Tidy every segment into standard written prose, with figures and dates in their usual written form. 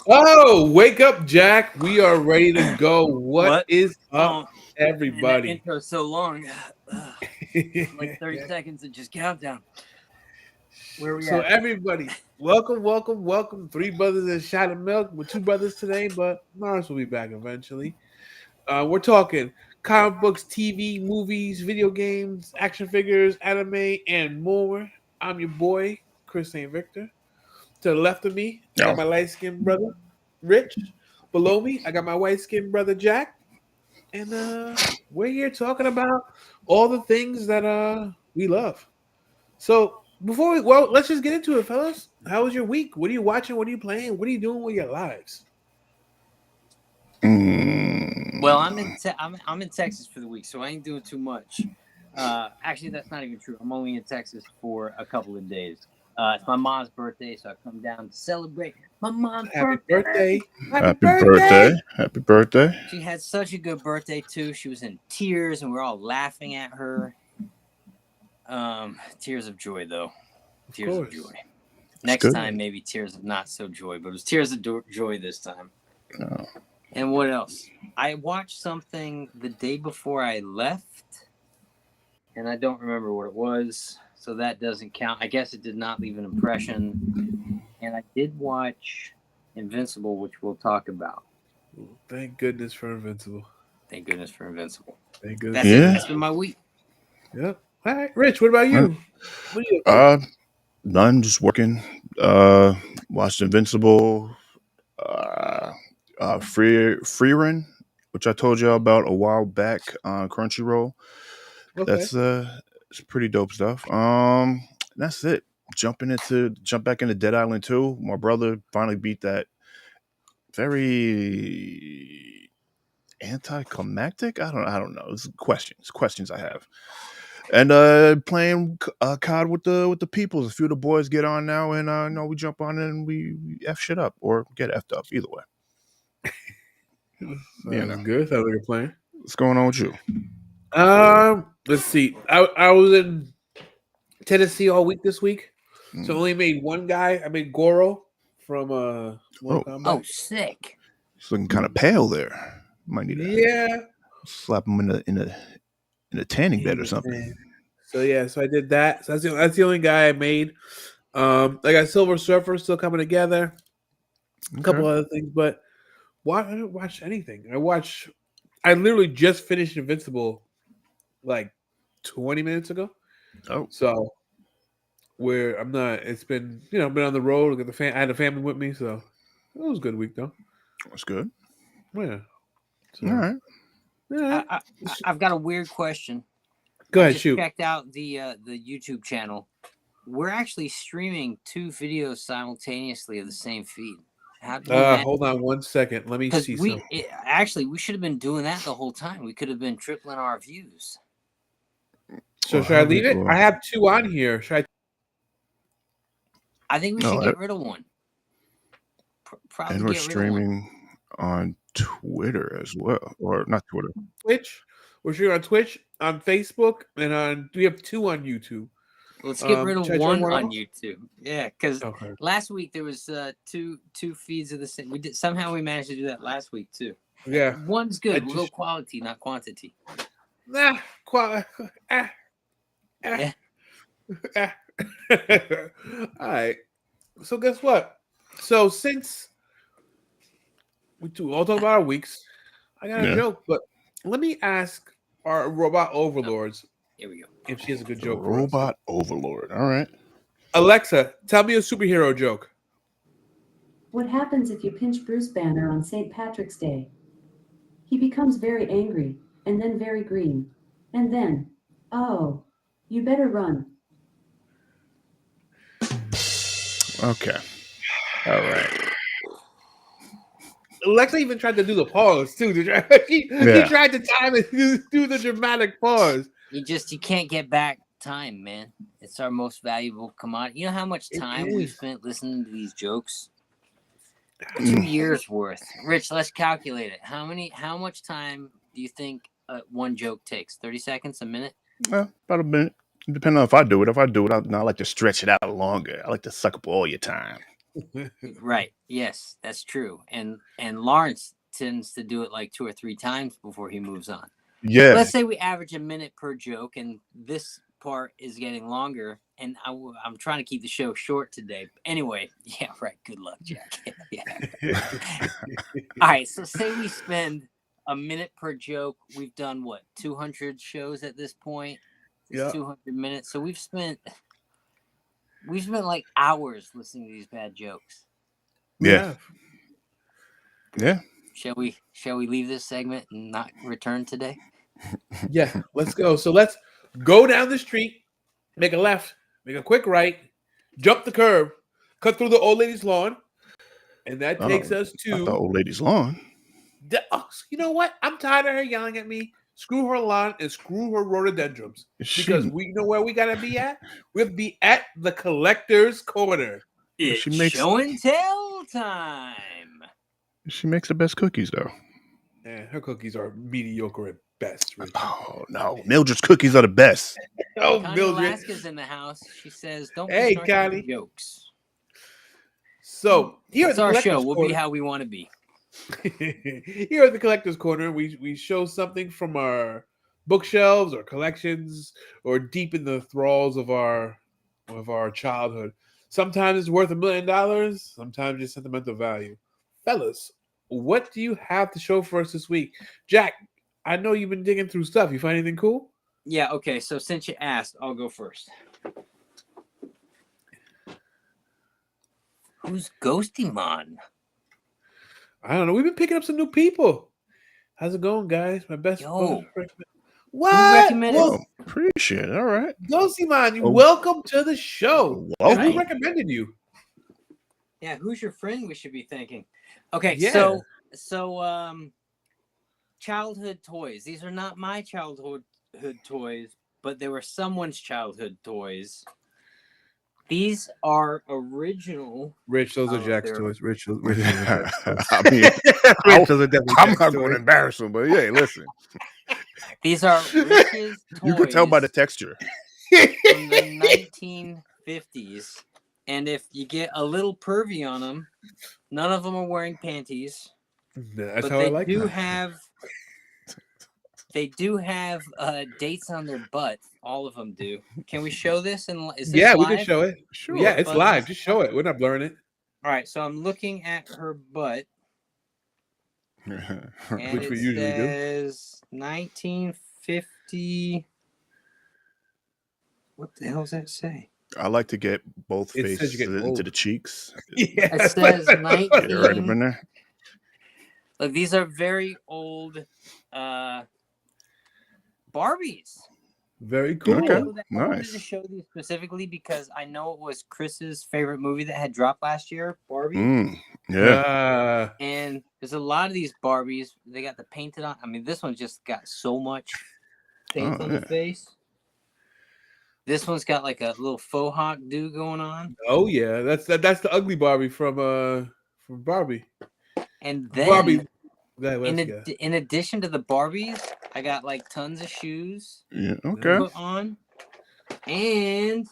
Oh, wake up, Jack. We are ready to go. What What? is up, Oh, man, that everybody? intro is so long. Like 30 seconds of just countdown. Where we So, at? everybody, welcome. Three brothers and shot of milk with two brothers today, but Mars will be back eventually. We're talking comic books, TV, movies, video games, action figures, anime, and more. I'm your boy, Chris St. Victor. To the left of me, I got No. my light skinned brother, Rich. Below me, I got my white skinned brother, Jack. And we're here talking about all the things that we love. So let's just get into it, fellas. How was your week? What are you watching? What are you playing? What are you doing with your lives? Well, I'm in Texas for the week, so I ain't doing too much. Actually, that's not even true. I'm only in Texas for a couple of days. It's my mom's birthday, so I come down to celebrate my mom's Happy birthday. birthday! Happy Happy birthday. birthday! Happy birthday. She had such a good birthday too. She was in tears, and we are all laughing at her. Tears of joy, though. Of Tears of course. joy. It's Next good. time, maybe tears of not so joy, but it was tears of joy this time. No. And what else? I watched something the day before I left, and I don't remember what it was, so that doesn't count. I guess it did not leave an impression. And I did watch Invincible, which we'll talk about. Ooh, thank goodness for Invincible. Thank goodness for Invincible. Thank goodness. That's it. Yeah. That's been my week. Yep. All right, Rich. What about Uh, you? What are you up to? None, just working. Watched Invincible. Freerin, which I told y'all about a while back on Crunchyroll. Okay. That's it's pretty dope stuff. That's it. Jump back into Dead Island 2. My brother finally beat that very anticlimactic. I don't know. It's questions I have. And playing COD with the peoples. A few of the boys get on now, and no, we jump on and we f shit up or get effed up. Either way, you know Sounds good. Sounds like a plan. what's going on with you. Let's see. I was in Tennessee all week this week, so I Mm. only made one guy. I made Goro from Mortal Oh, Kombat. Oh, sick. he's looking kind of pale there. Might need to Yeah, slap him in a tanning bed or he's something. insane. So yeah, so I did that. So that's the only guy I made. I got Silver Surfer still coming together. A Okay. couple other things, but I didn't watch anything. I literally just finished Invincible like 20 minutes ago. Oh, So where I'm not. It's been been on the road. I had a family with me, so it was a good week though. that's good. Yeah. All So right. yeah. I've got a weird question. Go I ahead, just shoot. checked out the YouTube channel. We're actually streaming two videos simultaneously of the same feed. How did we manage? Hold on one second. Let me Because see some. we should have been doing that the whole time. We could have been tripling our views. So Well, should I have leave it. it? I have two on here. Should I? I think we No, should get rid of one. Probably and we're get rid of one. streaming on Twitter as well, or not Twitter. Twitch? We're streaming on Twitch, on Facebook, and on. We have two on YouTube. Let's get rid of Should I turn one one on off? YouTube. Yeah, because Okay. last week there was two feeds of the same. We did somehow we managed to do that last week too. Yeah. One's I good. We'll go just quality, not quantity. nah. Ah, ah, Yeah. ah. All right. So guess what? So since we all talk about our weeks, I got a Yeah. joke, but let me ask our robot Oh, overlords here we go. if she has a good The joke for us. robot overlord. All right. Alexa, tell me a superhero joke. What happens if you pinch Bruce Banner on St. Patrick's Day? He becomes very angry, and then very green. And then, oh, you better run. Okay. All right. Alexa even tried to do the pause too. He Yeah. tried to time it, do the dramatic pause. You can't get back time, man. It's our most valuable commodity. You know how much It time we've is. spent listening to these jokes? 2 Mm. years worth. Rich, let's calculate it. How much time do you think one joke takes? 30 seconds, a minute? About a minute. Depending on if I do it. If I do it, I like to stretch it out longer. I like to suck up all your time. Right. Yes, that's true. And Lawrence tends to do it like 2 or 3 times before he moves on. Yeah. Let's say we average a minute per joke, and this part is getting longer. And I'm trying to keep the show short today. Anyway, yeah, right. Good luck, Jack. Yeah. All right. So say we spend a minute per joke. We've done what, 200 shows at this point. It's Yeah. 200 minutes. So we've spent like hours listening to these bad jokes. Yeah. Yeah. Shall we leave this segment and not return today? Yeah, let's go. So let's go down the street, make a left, make a quick right, jump the curb, cut through the old lady's lawn, and that takes us Not the to. old lady's lawn. You know what? I'm tired of her yelling at me. Screw her lawn and screw her rhododendrons. Because we know where we gotta be at. We'll be at the collector's corner. It's She makes- show and tell time. She makes the best cookies, though. And her cookies are mediocre at best. Richie. Oh no, Mildred's cookies are the best. Oh, Connie Mildred. Alaska's in the house. She says, "Don't Hey, be snarky Connie. with jokes." So here at It's the our collector's show. We'll corner, be how we want to be. here at the collector's corner, we show something from our bookshelves or collections or deep in the thralls of our childhood. Sometimes it's worth $1 million, sometimes just sentimental value. Fellas, what do you have to show for us this week? Jack, I know you've been digging through stuff. You find anything cool? Yeah. Okay. So since you asked, I'll go first. Who's Ghostymon? I don't know. We've been picking up some new people. How's it going, guys? My best. Yo. What? recommended- Well, Appreciate it. All right. Ghostymon, Oh. welcome to the show. Welcome. And who recommended you? Yeah. Who's your friend? We should be thinking. Okay. Yeah. So childhood toys. These are not my childhood toys, but they were someone's childhood toys. These are original. Rich, those are Oh, Jack's they're- toys. Rich, those I mean, Rich, those are definitely I'm Jack's not going to toys. embarrass him, but yeah, listen, These are Rich's toys. you can tell by the texture. from the 1950s. And if you get a little pervy on them, none of them are wearing panties. That's but how they I like do them. have dates on their butt. All of them do. Can we show this? And is this Yeah, live? we can show it. Sure. Yeah, it's But- live. Just show it. We're not blurring it. All right, so I'm looking at her butt, and Which it we usually do. says 1950. What the hell does that say? I like to get both It says faces you get into old. the cheeks. Yeah, It says Get right up 19. in there. Look, these are very old Barbies. very cool. Okay. I wanted nice. to show these specifically because I know it was Chris's favorite movie that had dropped last year, Barbie. Yeah. And there's a lot of these Barbies. They got the painted on. I mean, this one just got so much paint Oh, on yeah. the face. This one's got like a little faux hawk do going on. Oh yeah, that's the ugly Barbie from Barbie. And then Barbie. Let's go. in addition to the Barbies, I got like tons of shoes Yeah. to Okay. put on. And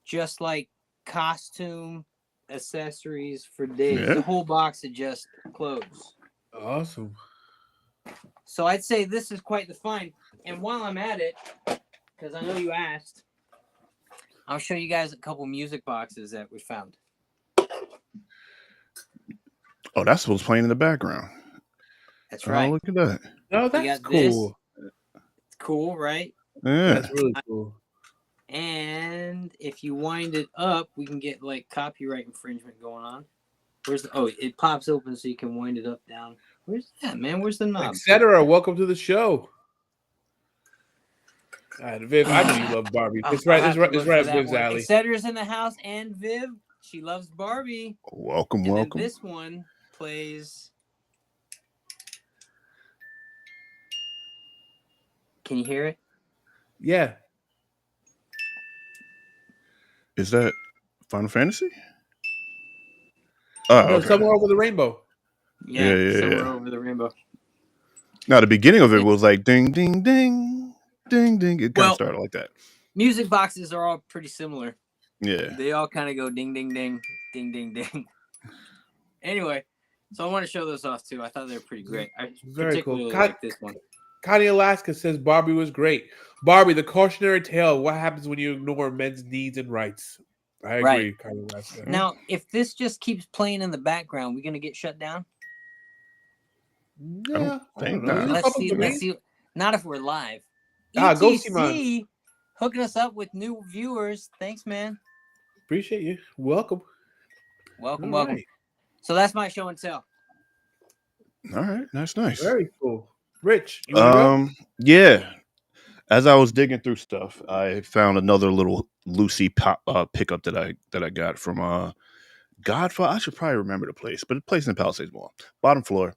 just like costume accessories for days. Yeah. A whole box of just clothes. Awesome. So I'd say this is quite the find. And while I'm at it, because I know you asked, I'll show you guys a couple music boxes that we found. Oh, that's what's playing in the background. That's Oh, right. look at that. No, got that's this. cool. It's cool, right? Yeah. That's really cool. And if you wind it up, we can get like copyright infringement going on. Where's the? Oh, it pops open so you can wind it up down. Where's that, man? Where's the knob? Etc. Welcome to the show. All right, Viv, I know you love Barbie. It's right. It's right. It's right up Viv's alley. Etcetra's in the house, and Viv, she loves Barbie. Welcome, And welcome. then this one plays. Can you hear it? Yeah. Is that Final Fantasy? Oh, No, okay. Somewhere Over the Rainbow. Yeah. Somewhere over the rainbow. Now the beginning of it was like ding, ding, ding, ding, ding. It kind Well- of started like that. Music boxes are all pretty similar. Yeah. They all kind of go ding, ding, ding, ding, ding, ding. Anyway, so I want to show those off too. I thought they were pretty great. I Very cool. particularly like this one. Connie Alaska says Barbie was great. Barbie, the cautionary tale. What happens when you ignore men's needs and rights? I agree, Right. Connie Alaska. Now, if this just keeps playing in the background, we're gonna get shut down. Yeah, I don't think know. not. Is it Let's public see. domain? Let's see. Not if we're live. Go see mine. ETC hooking us up with new viewers. Thanks, man. Appreciate you. Welcome. Welcome, All welcome. right. So that's my show and tell. All right, that's nice. Very cool. Rich, you want to go? Yeah. As I was digging through stuff, I found another little Lucy pickup that I got from Godfather. I should probably remember the place, but the place in Palisades Mall, bottom floor.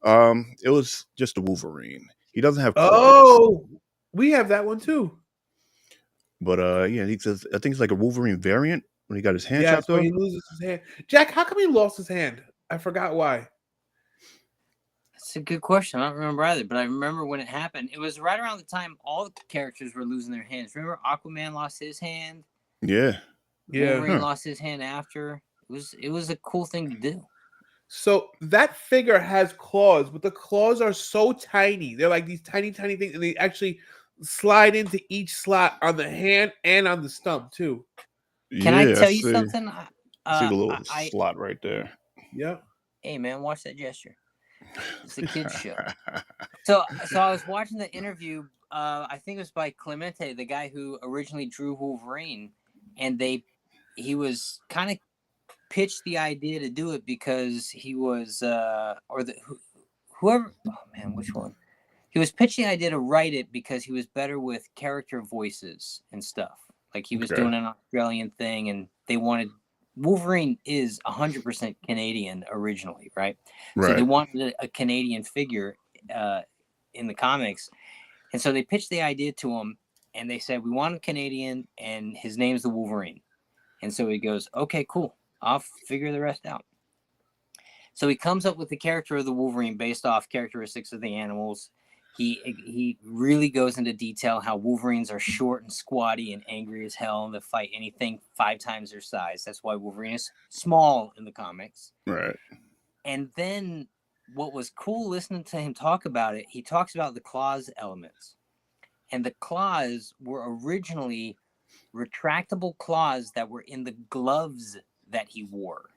It was just a Wolverine. He doesn't have claws, Oh, we have that one too. but yeah, he says I think it's like a Wolverine variant when he got his hand Yes, chopped when off. he loses his hand. Jack, how come he lost his hand? I forgot why. That's a good question. I don't remember either, but I remember when it happened. It was right around the time all the characters were losing their hands. Remember, Aquaman lost his hand. Yeah, Wolverine Huh. lost his hand after. It was a cool thing to do. So that figure has claws, but the claws are so tiny. They're like these tiny, tiny things, and they actually slide into each slot on the hand and on the stump too. Can I Yeah, tell you see, something? see the little I slot right there. Yeah. hey man, watch that gesture. It's a kids show. So I was watching the interview. I think it was by Clemente, the guy who originally drew Wolverine, and he was kind of pitched the idea to do it because he was whoever. Oh man, which one? He was pitched the idea to write it because he was better with character voices and stuff. Like he was Okay. doing an Australian thing, and they wanted Wolverine is 100% Canadian originally, right? So they Right. wanted a Canadian figure in the comics, and so they pitched the idea to him, and they said we want him Canadian, and his name's the Wolverine. And so he goes, okay, cool, I'll figure the rest out. So he comes up with the character of the Wolverine based off characteristics of the animals. He really goes into detail how Wolverines are short and squatty and angry as hell and they fight anything 5 times their size. That's why Wolverine is small in the comics. Right. And then what was cool listening to him talk about it, he talks about the claws elements. And the claws were originally retractable claws that were in the gloves that he wore.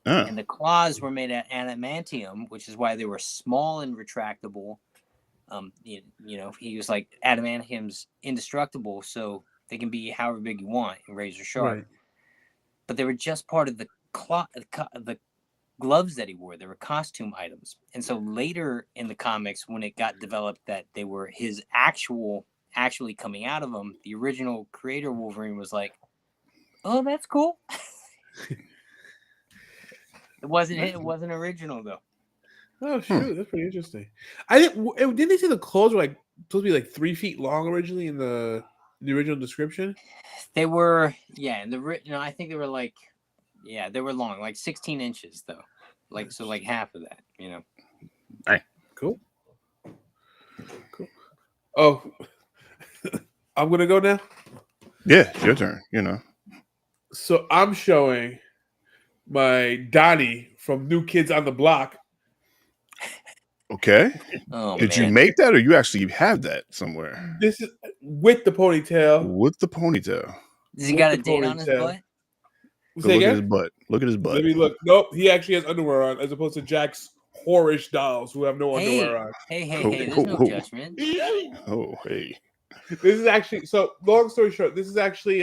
And the claws were made of adamantium, which is why they were small and retractable. You know, he was like adamantium's indestructible, so they can be however big you want and razor sharp. Right. But they were just part of the gloves that he wore. They were costume items. And so later in the comics, when it got developed that they were his actually coming out of him, the original creator Wolverine was like, "Oh, that's cool." It wasn't original though. Oh shoot, that's pretty interesting. I didn't they say the claws were like supposed to be like 3 feet long originally in the original description? They were, yeah, and I think they were like, yeah, they were long, like 16 inches though, like so, like half of that, you know. Hey. Cool. Oh, I'm gonna go now. Yeah, it's your turn. You know. So I'm showing my Donnie from New Kids on the Block. Okay. Oh, Did man. you make that, or you actually have that somewhere? This is with the ponytail. With the ponytail. Does he got a date on his butt? So look at his butt. Look at his butt. Let me look. Nope, he actually has underwear on, as opposed to Jack's whorish dolls who have no underwear on. Hey, there's no judgment. Oh, hey. This is actually, so long story short, this is actually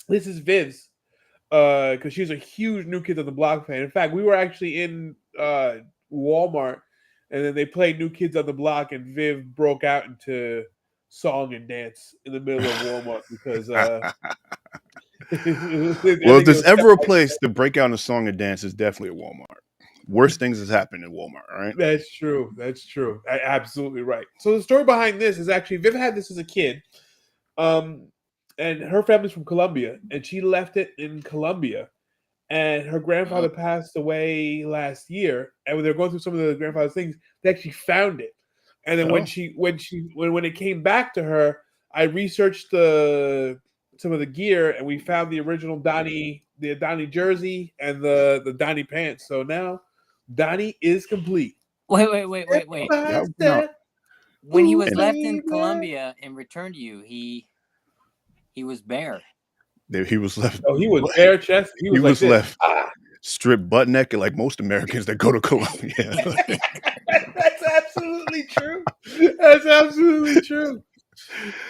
this is Viv's, because she's a huge New Kids on the Block fan. In fact, we were actually in Walmart, and then they played New Kids on the Block, and Viv broke out into song and dance in the middle of Walmart because well, if there's ever a place to break out in a song and dance, it's definitely at Walmart. Worst things has happened in Walmart, right? That's true. That's true. Absolutely right. So the story behind this is actually Viv had this as a kid, and her family's from Colombia, and she left it in Colombia, and her grandfather passed away last year, and when they were going through some of the grandfather's things, they actually found it, and then when it came back to her, I researched some of the gear, and we found the original Donnie the Donnie jersey and the Donnie pants. So now Donnie is complete. Wait. Yeah, no, When he Ooh, was and left in baby. Colombia and returned to you, he was bare. he was left. Oh, he was bare chest. He He was like was this. left stripped butt naked, like most Americans that go to Colombia. That's absolutely true. That's absolutely true.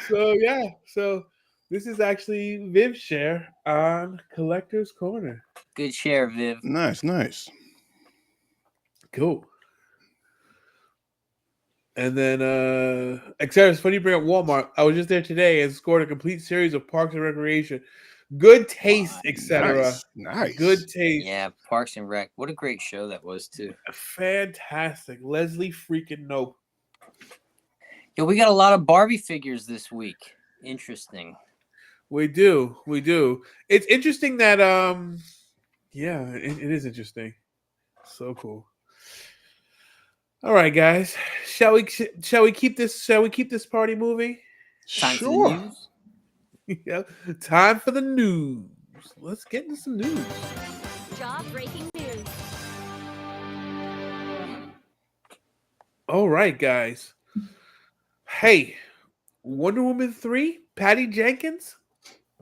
So yeah, so this is actually Viv's share on Collector's Corner. Good share, Viv. Nice. Cool. And then Xaris, funny you bring up Walmart. I was just there today and scored a complete series of Parks and Recreation. Good taste, etc. Good Nice. taste. Yeah, Parks and Rec. What a great show that was too. Fantastic. Leslie freaking Nope. Yeah, we got a lot of Barbie figures this week. Interesting. We do. It's interesting that yeah, it is interesting. So cool. All right, guys. Shall we keep this party moving? Time for the Sure. news. Yeah. Time for the news. Let's get into some news. Jaw-breaking news. All right, guys. Hey, Wonder Woman 3, Patty Jenkins,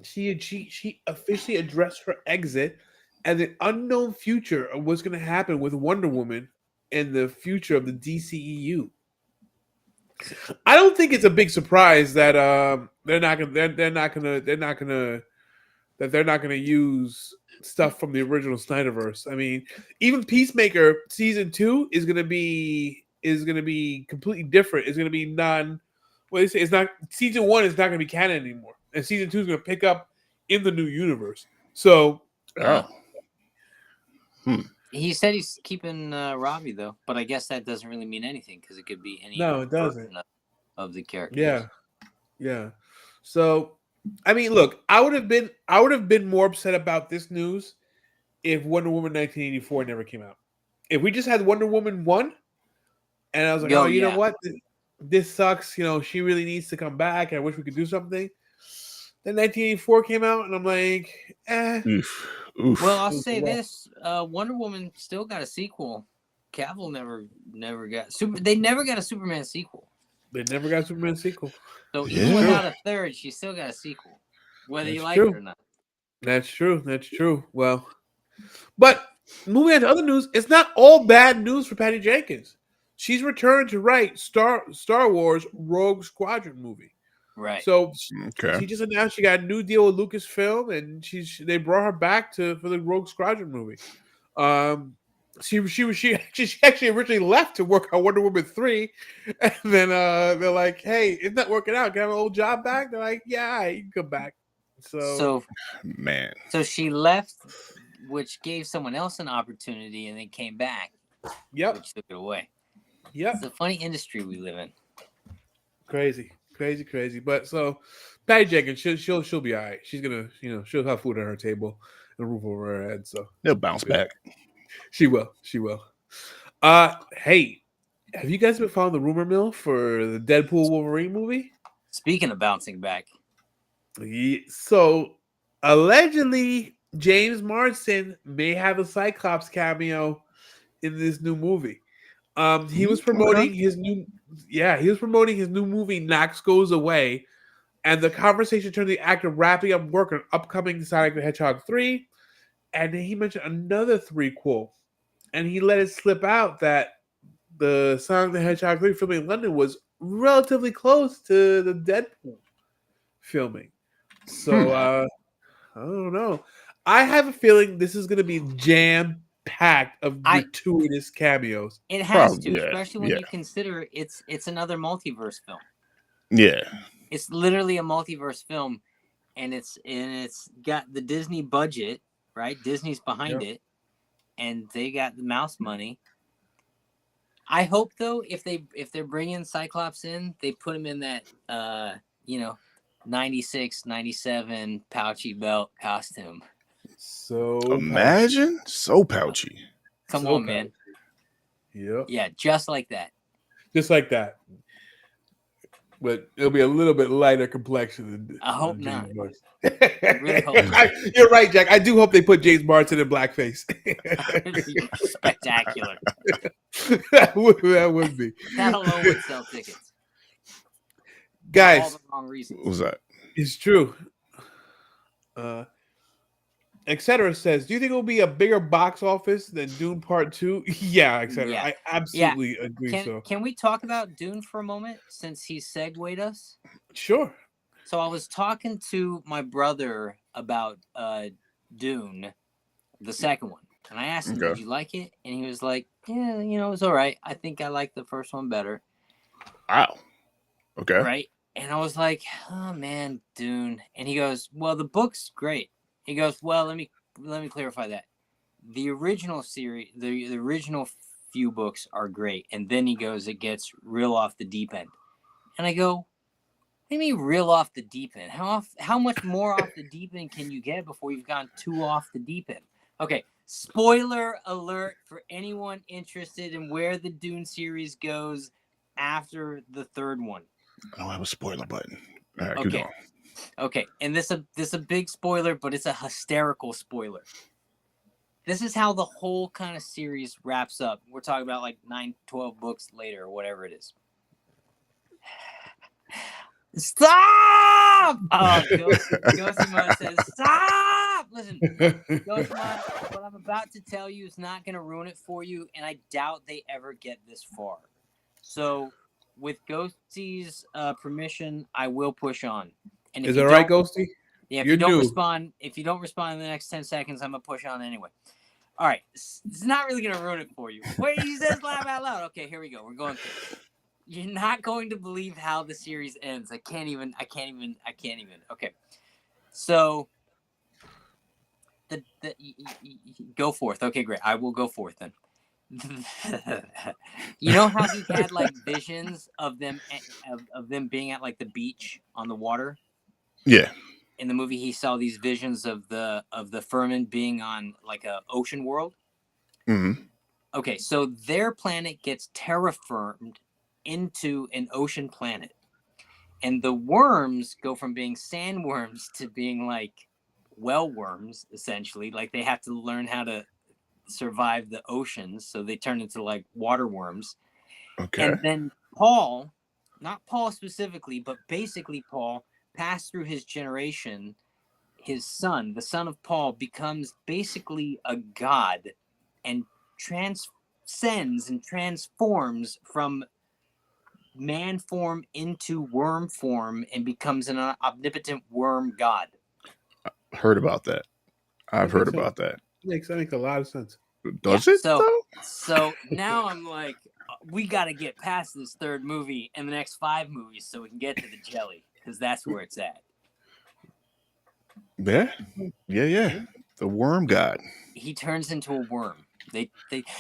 she officially addressed her exit and the unknown future of what's going to happen with Wonder Woman and the future of the DCEU. I don't think it's a big surprise that they're not gonna use stuff from the original Snyderverse. I mean, even Peacemaker season 2 is gonna be completely different. It's gonna be what they say, it's not season 1 is not gonna be canon anymore, and season 2 is gonna pick up in the new universe. So Oh. He said he's keeping Robbie though, but I guess that doesn't really mean anything because it could be any No, it doesn't. version of the character. Yeah. So, I mean, look, I would have been more upset about this news if Wonder Woman 1984 never came out. If we just had Wonder Woman 1, and I was like, you know what? This sucks. You know, she really needs to come back. I wish we could do something. Then 1984 came out, and I'm like, Oof. Well, I'll say this: Wonder Woman still got a sequel. Cavill never got They never got a Superman sequel. They never got a Superman sequel. So even without a third, she still got a sequel, whether you like it or not. That's true. Well, but moving on to other news, it's not all bad news for Patty Jenkins. She's returned to write Star Wars Rogue Squadron movie. Right. So she just announced she got a new deal with Lucasfilm, and they brought her back for the Rogue Squadron movie. She actually originally left to work on Wonder Woman 3, and then they're like, "Hey, it's not working out. Can I have an old job back?" They're like, "Yeah, you can come back." So man. So she left, which gave someone else an opportunity, and then came back. Yep. Which took it away. Yep. It's a funny industry we live in. Crazy. But so Patty Jenkins, she'll be all right. She's gonna, she'll have food on her table and a roof over her head. So they'll bounce back. She will. Hey, have you guys been following the rumor mill for the Deadpool Wolverine movie? Speaking of bouncing back, so allegedly James Marsden may have a Cyclops cameo in this new movie. He was promoting his new movie, Knox Goes Away, and the conversation turned to the actor wrapping up work on upcoming Sonic the Hedgehog 3, and then he mentioned another threequel, and he let it slip out that the Sonic the Hedgehog 3 filming in London was relatively close to the Deadpool filming. So I don't know. I have a feeling this is going to be jam-packed of gratuitous cameos. It has to, especially when you consider it's another multiverse film. Yeah. It's literally a multiverse film, and it's got the Disney budget, right? Disney's behind it, and they got the mouse money. I hope though, if they're bringing Cyclops in, they put him in that 96, 97 pouchy belt costume. So imagine pouchy. So pouchy. Come on, man. Yep. Yeah, just like that. Just like that. but it'll be a little bit lighter complexion than I hope James not. Marsden. Really hope not. You're right, Jack. I do hope they put James Marsden in blackface. Spectacular. That would be. That alone would sell tickets. For all Guys, the wrong reasons. What was that? it's true. Etc. says, do you think it will be a bigger box office than Dune Part 2? Yeah, etc. Yeah. I absolutely agree so. Can we talk about Dune for a moment since he segued us? Sure. So I was talking to my brother about Dune, the second one. And I asked him, Okay. did you like it? And he was like, yeah, it was all right. I think I like the first one better. Wow. Okay. Right? And I was like, oh man, Dune. And he goes, well, the book's great. He goes, well, let me clarify that. The original series, the original few books are great. And then he goes, it gets real off the deep end. And I go, what do you mean real off the deep end? How much more off the deep end can you get before you've gone too off the deep end? Okay, spoiler alert for anyone interested in where the Dune series goes after the third one. I don't have a spoiler button. All right, Okay. keep going. Okay, and this a big spoiler, but it's a hysterical spoiler. This is how the whole kind of series wraps up. We're talking about like 9, 12 books later or whatever it is. Stop! Oh, Ghosty says, stop! Listen, Ghosty, what I'm about to tell you is not going to ruin it for you, and I doubt they ever get this far. So, with Ghosty's permission, I will push on. And if Is that right, Ghosty? Yeah, if You're you don't new. respond in the next 10 seconds, I'm gonna push on anyway. All right, it's not really gonna ruin it for you. Wait, he says laugh out loud. Okay, here we go. We're going through. You're not going to believe how the series ends. I can't even. Okay, so go forth. Okay, great. I will go forth then. You know how he had like visions of them being at like the beach on the water? Yeah. In the movie, he saw these visions of the Furman being on like a ocean world. Mm-hmm. Okay, so their planet gets terraformed into an ocean planet, and the worms go from being sandworms to being like well worms, essentially. Like they have to learn how to survive the oceans, so they turn into like water worms. Okay. And then Paul, not Paul specifically, but basically Paul, passed through his generation. His son, the son of Paul, becomes basically a god and transcends and transforms from man form into worm form and becomes an omnipotent worm god. Heard about that. I've heard about that. That makes a lot of sense. Does it though? So now I'm like, we got to get past this third movie and the next 5 movies so we can get to the jelly, because that's where it's at. Yeah. The worm god. He turns into a worm.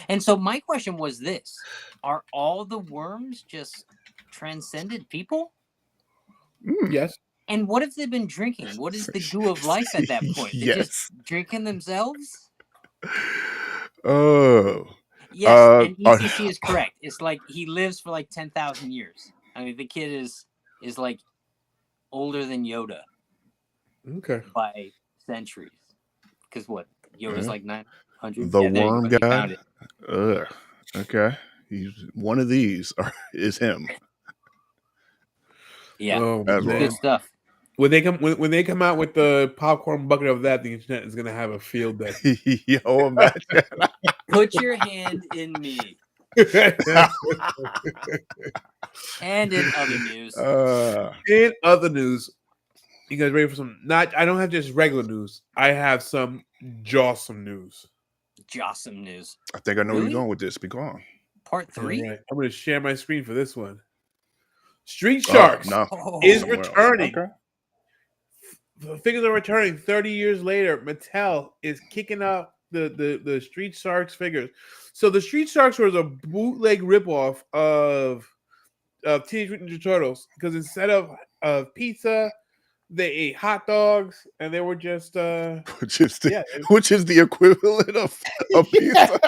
And so my question was this: are all the worms just transcended people? Yes. And what if they've been drinking? What is the goo of life at that point? They're just drinking themselves? Oh. Yes, and ECC is correct. It's like he lives for like 10,000 years. I mean, the kid is like older than Yoda. Okay. By centuries. Because what? Yoda's like 900? The worm god? Okay. He's one of these is him. Yeah. Oh, good stuff. When they come out with the popcorn bucket of that, the internet is gonna have a field day. Yo, imagine. Put your hand in me. And in other news. You guys ready for some? I don't have just regular news. I have some jawsome news. Jawsome news. I think I know where you're going with this. Be gone. Part 3. Right. I'm going to share my screen for this one. Street Sharks is returning. Okay. The figures are returning 30 years later. Mattel is kicking out the Street Sharks figures. So the Street Sharks was a bootleg ripoff of Teenage Mutant Ninja Turtles, because instead of pizza, they ate hot dogs, and they were just which is the yeah. which is the equivalent of a pizza.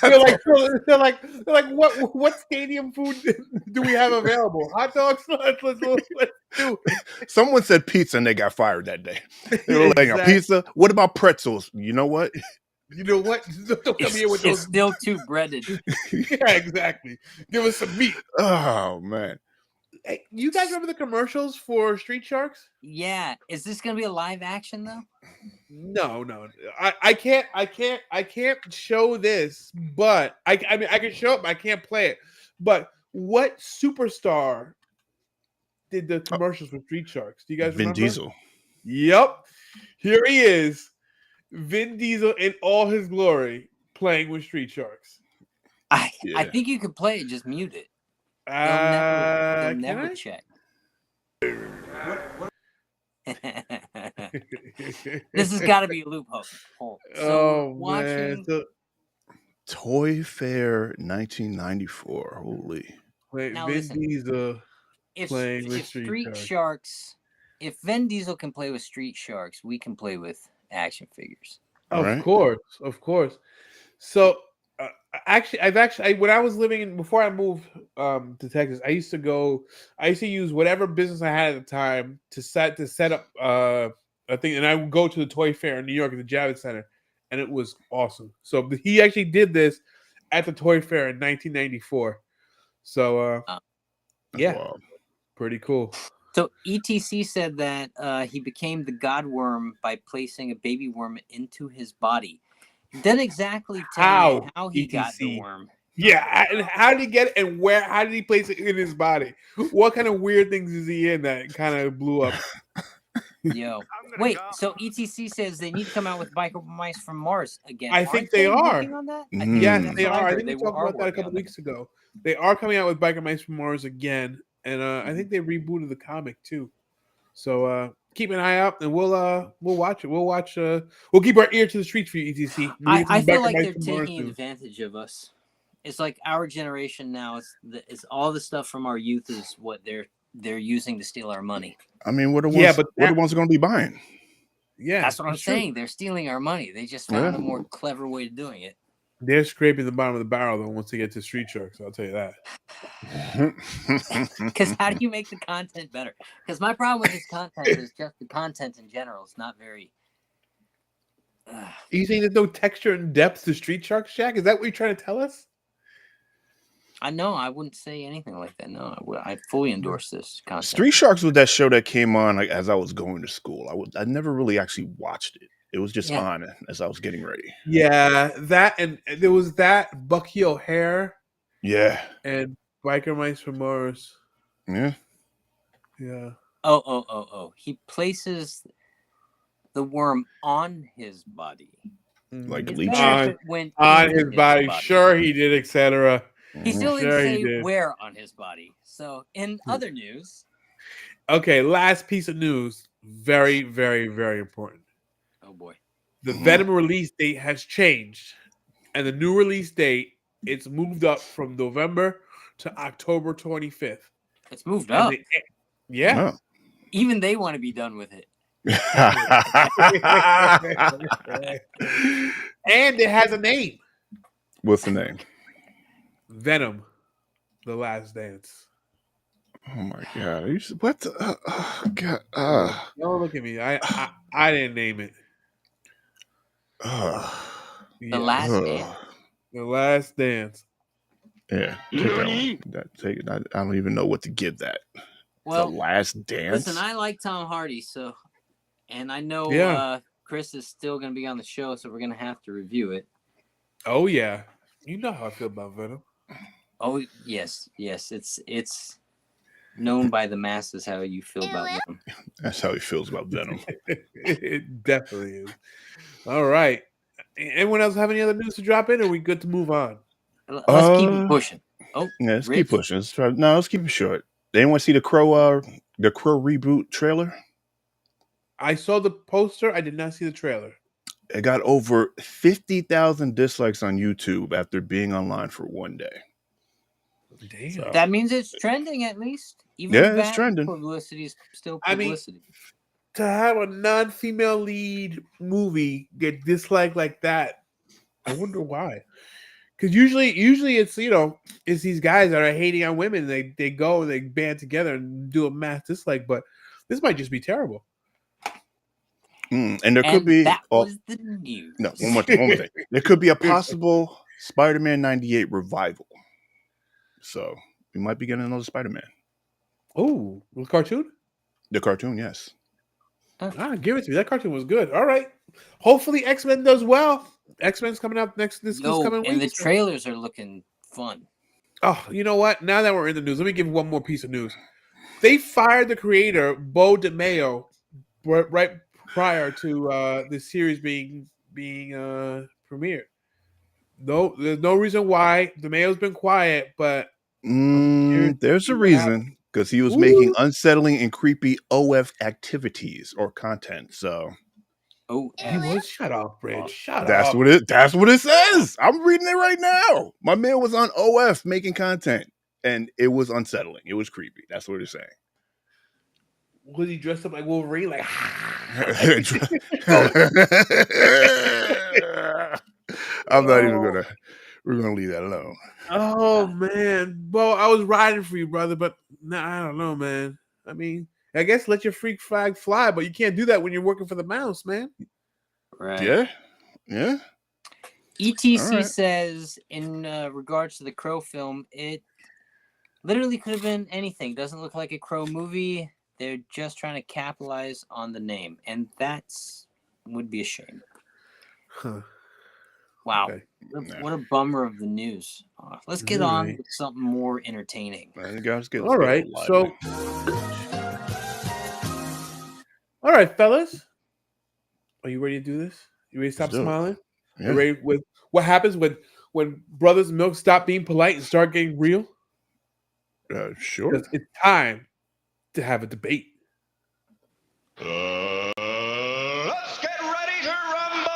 they're like they're like what stadium food do we have available? Hot dogs. Let's do Someone said pizza and they got fired that day. it. They were like, a Exactly. pizza? What about pretzels? You know what? You know what? Don't come here with It's those. still too breaded. Yeah, exactly. Give us some meat. Oh man. Hey, you guys remember the commercials for Street Sharks? Yeah. Is this gonna be a live action though? No. I can't show this, but I mean I can show it, but I can't play it. But what superstar did the commercials for Street Sharks? Do you guys Vin remember? Diesel. Yep. Here he is, Vin Diesel in all his glory, playing with Street Sharks. I Yeah. think you could play it, just mute it. They'll Can never I? check. This has got to be a loophole. So Oh man. watching So, Toy Fair 1994. Holy. wait, Now Vin listen, Diesel if playing with Street Sharks. Sharks, if Vin Diesel can play with Street Sharks, we can play with action figures. Of Right. course. So when I was living in before I moved to Texas, I used to use whatever business I had at the time to set up a thing, and I would go to the toy fair in New York at the Javits Center, and it was awesome. So he actually did this at the toy fair in 1994. So yeah, Wow. pretty cool. So ETC said that he became the God Worm by placing a baby worm into his body. He doesn't exactly tell you how he got the ETC? worm. Yeah, and how did he get it, and where? How did he place it in his body? What kind of weird things is he in that kind of blew up? Yo, wait. So ETC says they need to come out with biker mice from Mars again. I think Aren't they are. working on that. I Mm. think Yes, that's they what are. I heard. think we They talked are about that a working couple on that. weeks ago. They are coming out with Biker Mice from Mars again, and I think they rebooted the comic too. So keep an eye out, and we'll watch it. We'll keep our ear to the streets for you, ETC. I feel like Biker they're Mice from Mars taking news. advantage of us. It's like our generation now. It's all the stuff from our youth is what they're using to steal our money. I mean, what are Yeah, ones? but What are that- the ones going to be buying? Yeah, That's what I'm it's true. saying. They're stealing our money. They just found a more clever way of doing it. They're scraping the bottom of the barrel though once they get to Street Sharks. I'll tell you that. Because how do you make the content better? Because my problem with this content is just the content in general. It's not very. You think there's no texture and depth to Street Sharks, Jack? Is that what you're trying to tell us? I know. I wouldn't say anything like that. No, I fully endorse this content. Street Sharks was that show that came on like as I was going to school. I never really actually watched it. It was just on as I was getting ready. Yeah, that and there was that Bucky O'Hare. Yeah. And Biker Mice from Mars. Yeah. Yeah. Oh. He places the worm on his body. Like It's leech. better if it went On into his body. Sure he did, etc. He still didn't Sure he say did. where on his body. So, in other news. Okay, last piece of news. Very, very, very important. Oh, boy. The Venom release date has changed. And the new release date, it's moved up from November to October 25th. It's moved up. Yeah. Oh. Even they want to be done with it. And it has a name. What's the name? Venom, The Last Dance. Oh my god! What? God. Don't look at me. I didn't name it. The Last Dance. The Last Dance. Yeah. Take that one. I don't even know what to give that. Well, The Last Dance. Listen, I like Tom Hardy, and I know Chris is still going to be on the show, so we're going to have to review it. Oh yeah, you know how I feel about Venom. Oh yes, it's known by the masses how you feel about Venom. That's how he feels about Venom. It definitely is. All right. Anyone else have any other news to drop in, or are we good to move on? Let's keep it pushing. Oh, yeah, let's keep pushing. Let's keep it short. Did anyone see the Crow reboot trailer? I saw the poster. I did not see the trailer. It got over 50,000 dislikes on YouTube after being online for one day. Damn. So, that means it's trending at least. Even yeah, it's bad trending. Publicity is still I mean, publicity. to have a non-female lead movie get disliked like that. I wonder why. Because usually it's it's these guys that are hating on women. They go and they band together and do a mass dislike. But this might just be terrible. And there could And be that was the news. no one more thing. There could be a possible Spider-Man 98 revival. So we might be getting another Spider-Man. Oh, the cartoon? The cartoon, yes. Give it to me. That cartoon was good. All right. Hopefully X-Men does well. X-Men's coming out this coming week. And the trailers are looking fun. Oh, you know what? Now that we're in the news, let me give one more piece of news. They fired the creator, Bo DeMayo, right prior to the series being premiered. No, there's no reason why. DeMayo's been quiet, but there's a reason, because he was making unsettling and creepy OF activities or content. So he was. Shut up, Bridge. Shut that's up. That's what it says. I'm reading it right now. My man was on OF making content, and it was unsettling. It was creepy. That's what it's saying. Was he dressed up like Wolverine? Like, I'm not even gonna. We're gonna leave that alone. Oh man, Bo, I was riding for you, brother, but I don't know, man. I mean, I guess let your freak flag fly, but you can't do that when you're working for the mouse, man. Right. Yeah. ETC says in regards to the Crow film, it literally could have been anything. Doesn't look like a Crow movie. They're just trying to capitalize on the name, and would be a shame. Huh. Wow. Okay. What a bummer of the news. Let's get on with something more entertaining. All right. So, all right, fellas. Are you ready to do this? You ready to stop smiling? Yeah. You ready with what happens when Brothers Milk stop being polite and start getting real? Sure. Because it's time to have a debate. Let's get ready to rumble!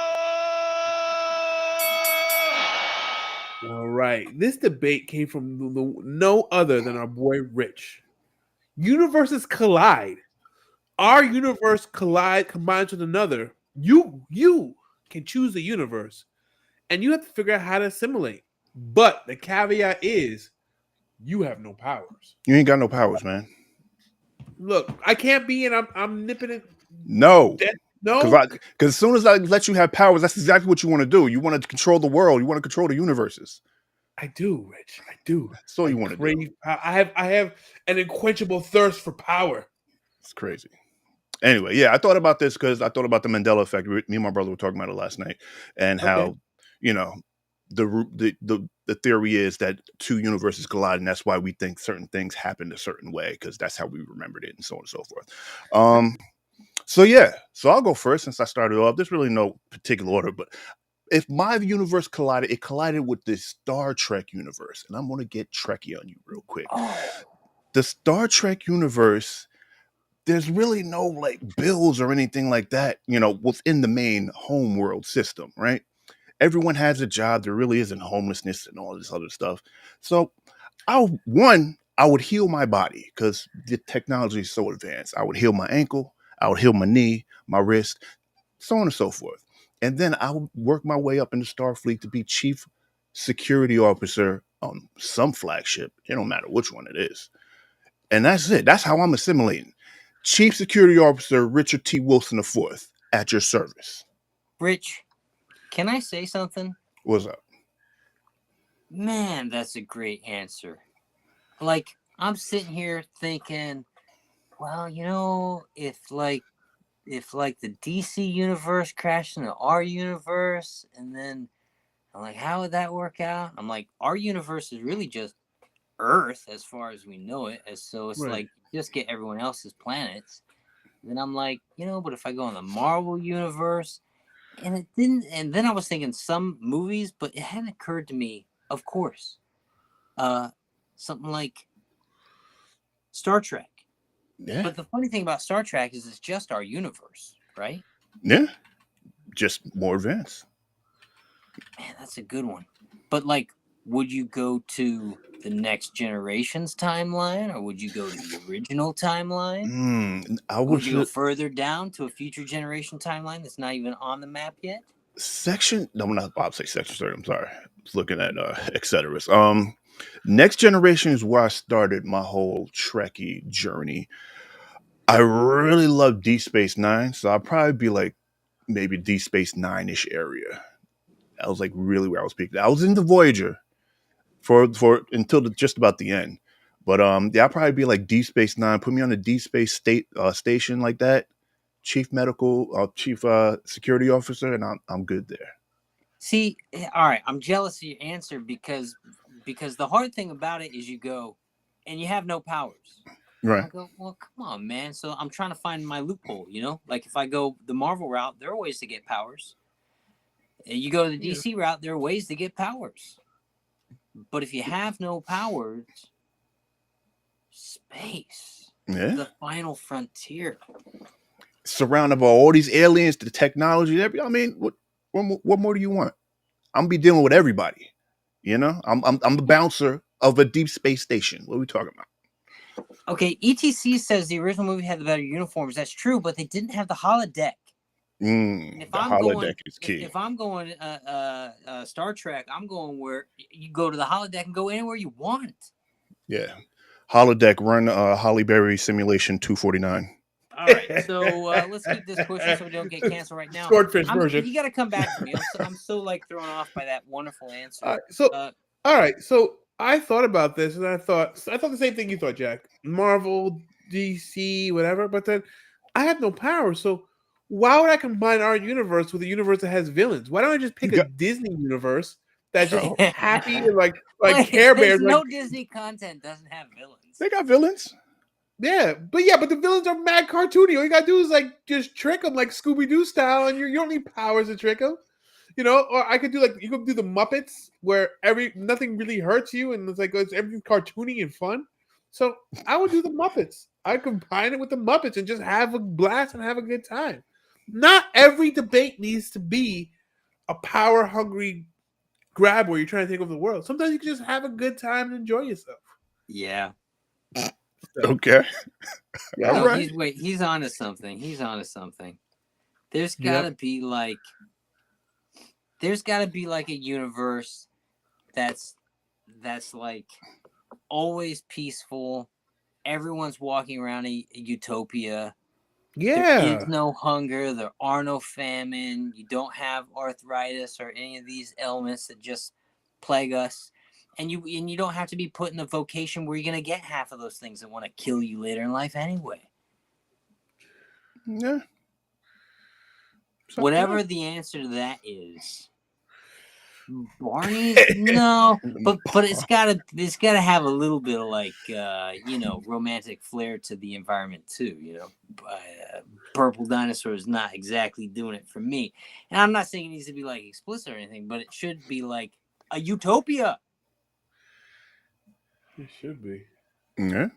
All right. This debate came from no other than our boy Rich. Universes collide. Our universe combines with another. You can choose the universe, and you have to figure out how to assimilate. But the caveat is, you have no powers. You ain't got no powers, man. Look, I can't be, and I'm omnipotent. No. No, because as soon as I let you have powers, that's exactly what you want to do. You want to control the world. You want to control the universes. I do, Rich. I do. That's all you want to do. I have an unquenchable thirst for power. It's crazy. Anyway, yeah, I thought about this because I thought about the Mandela effect. Me and my brother were talking about it last night, and how the theory is that two universes collide, and that's why we think certain things happened a certain way, because that's how we remembered it, and so on and so forth. So I'll go first since I started off. There's really no particular order, but if my universe collided, it collided with the Star Trek universe, and I'm going to get Trekkie on you real quick. The Star Trek universe, there's really no like bills or anything like that, within the main home world system, right? Everyone has a job. There really isn't homelessness and all this other stuff. So I would heal my body because the technology is so advanced. I would heal my ankle. I would heal my knee, my wrist, so on and so forth. And then I would work my way up in the Starfleet to be chief security officer on some flagship. It don't matter which one it is. And that's it. That's how I'm assimilating. Chief Security Officer Richard T. Wilson IV, at your service. Rich, can I say something? What's up? Man, that's a great answer. Like, I'm sitting here thinking, well, if the DC universe crashed into our universe, and then I'm like, how would that work out? I'm like, our universe is really just Earth as far as we know it, so it's like just get everyone else's planets. And then I'm like, but if I go in the Marvel universe, and it didn't, and then I was thinking some movies, but it hadn't occurred to me, of course, something like Star Trek. Yeah. But the funny thing about Star Trek is it's just our universe, right? Yeah. Just more advanced. Man, that's a good one. But like would you go to the next generation's timeline, or would you go to the original timeline? I Would would you go further down to a future generation timeline that's not even on the map yet? section. No, I'm not Bob. Say section 30. I'm sorry. I was looking at etc. Next generation is where I started my whole Trekkie journey. I really love Deep Space Nine, so I'd probably be like maybe Deep Space Nine-ish area. That was like really where I was peaking. I was in the Voyager for until just about the end. But yeah, I'll probably be like Deep Space Nine. Put me on a Deep Space station like that, chief security officer, and I'm good there. See, all right, I'm jealous of your answer because the hard thing about it is you go and you have no powers. Right. I go, well, come on, man. So I'm trying to find my loophole, you know? Like if I go the Marvel route, there are ways to get powers. You go to the DC route, there are ways to get powers. But if you have no powers, space, the final frontier. Surrounded by all these aliens, the technology, I mean, what more do you want? I'm gonna be dealing with everybody. You know, I'm the bouncer of a deep space station. What are we talking about? Okay, ETC says the original movie had the better uniforms. That's true, but they didn't have the holodeck. The holodeck is key. If I'm going Star Trek, I'm going where you go to the holodeck and go anywhere you want. Yeah, holodeck run Holly Berry Simulation 249. All right, so let's keep this pushing so we don't get canceled right now. Swordfish version. You got to come back to me. I'm so like thrown off by that wonderful answer. All right, so I thought about this, and I thought the same thing you thought, Jack. Marvel, DC, whatever. But then I have no power, so why would I combine our universe with a universe that has villains? Why don't I just pick a Disney universe that's just happy and like Care Bears? No Disney content doesn't have villains. They got villains. Yeah, but the villains are mad cartoony. All you gotta do is like just trick them like Scooby Doo style, and you don't need powers to trick them. You know, or I could do you could do the Muppets where nothing really hurts you, and it's everything cartoony and fun. So I would do the Muppets. I combine it with the Muppets and just have a blast and have a good time. Not every debate needs to be a power hungry grab where you're trying to take over the world. Sometimes you can just have a good time and enjoy yourself. Yeah. Okay. Yeah, no, right. He's onto something. There's gotta be like a universe that's like always peaceful. Everyone's walking around a utopia. Yeah. There is no hunger. There are no famine. You don't have arthritis or any of these ailments that just plague us. And you don't have to be put in a vocation where you're going to get half of those things that want to kill you later in life anyway. Yeah. Whatever the answer to that is, Barney, no, but it's gotta have a little bit of like romantic flair to the environment too. You know, Purple Dinosaur is not exactly doing it for me, and I'm not saying it needs to be like explicit or anything, but it should be like a utopia. It should be. Yeah.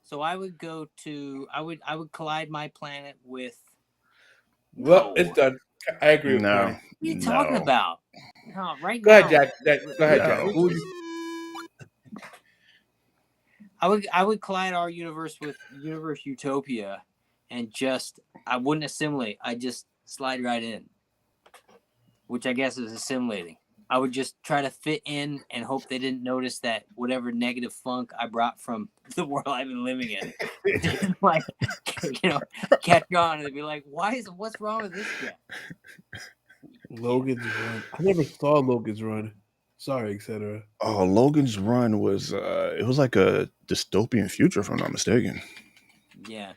So I would collide my planet with. Well, it's done. I agree with no. What are you talking about? No, right Go now. Ahead, Jack. Go ahead, Jack. I would collide our universe with Universe Utopia, and I wouldn't assimilate. I'd just slide right in, which I guess is assimilating. I would just try to fit in and hope they didn't notice that whatever negative funk I brought from the world I've been living in didn't catch on, and they'd be like, what's wrong with this guy? Logan's Run. I never saw Logan's Run. Sorry, etc. Oh, Logan's Run was it was like a dystopian future, if I'm not mistaken. Yeah.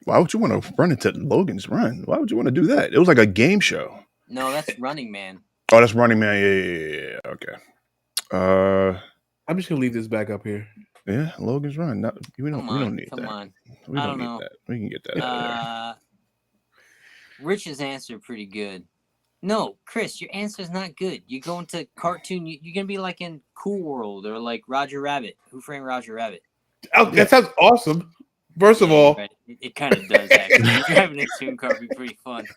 Why would you want to run into Logan's Run? Why would you want to do that? It was like a game show. No, that's Running Man. Oh, that's Running Man. Yeah. Okay. I'm just gonna leave this back up here. Yeah, Logan's Run. No, we don't need that. Come on. We don't need that. We can get that out of there. Rich's answer pretty good. No, Chris, your answer is not good. You're going to cartoon. You're going to be like in Cool World or like Roger Rabbit. Who Framed Roger Rabbit? Oh, that sounds awesome. First of all, right. It kind of does actually. Driving a tune car would be pretty fun.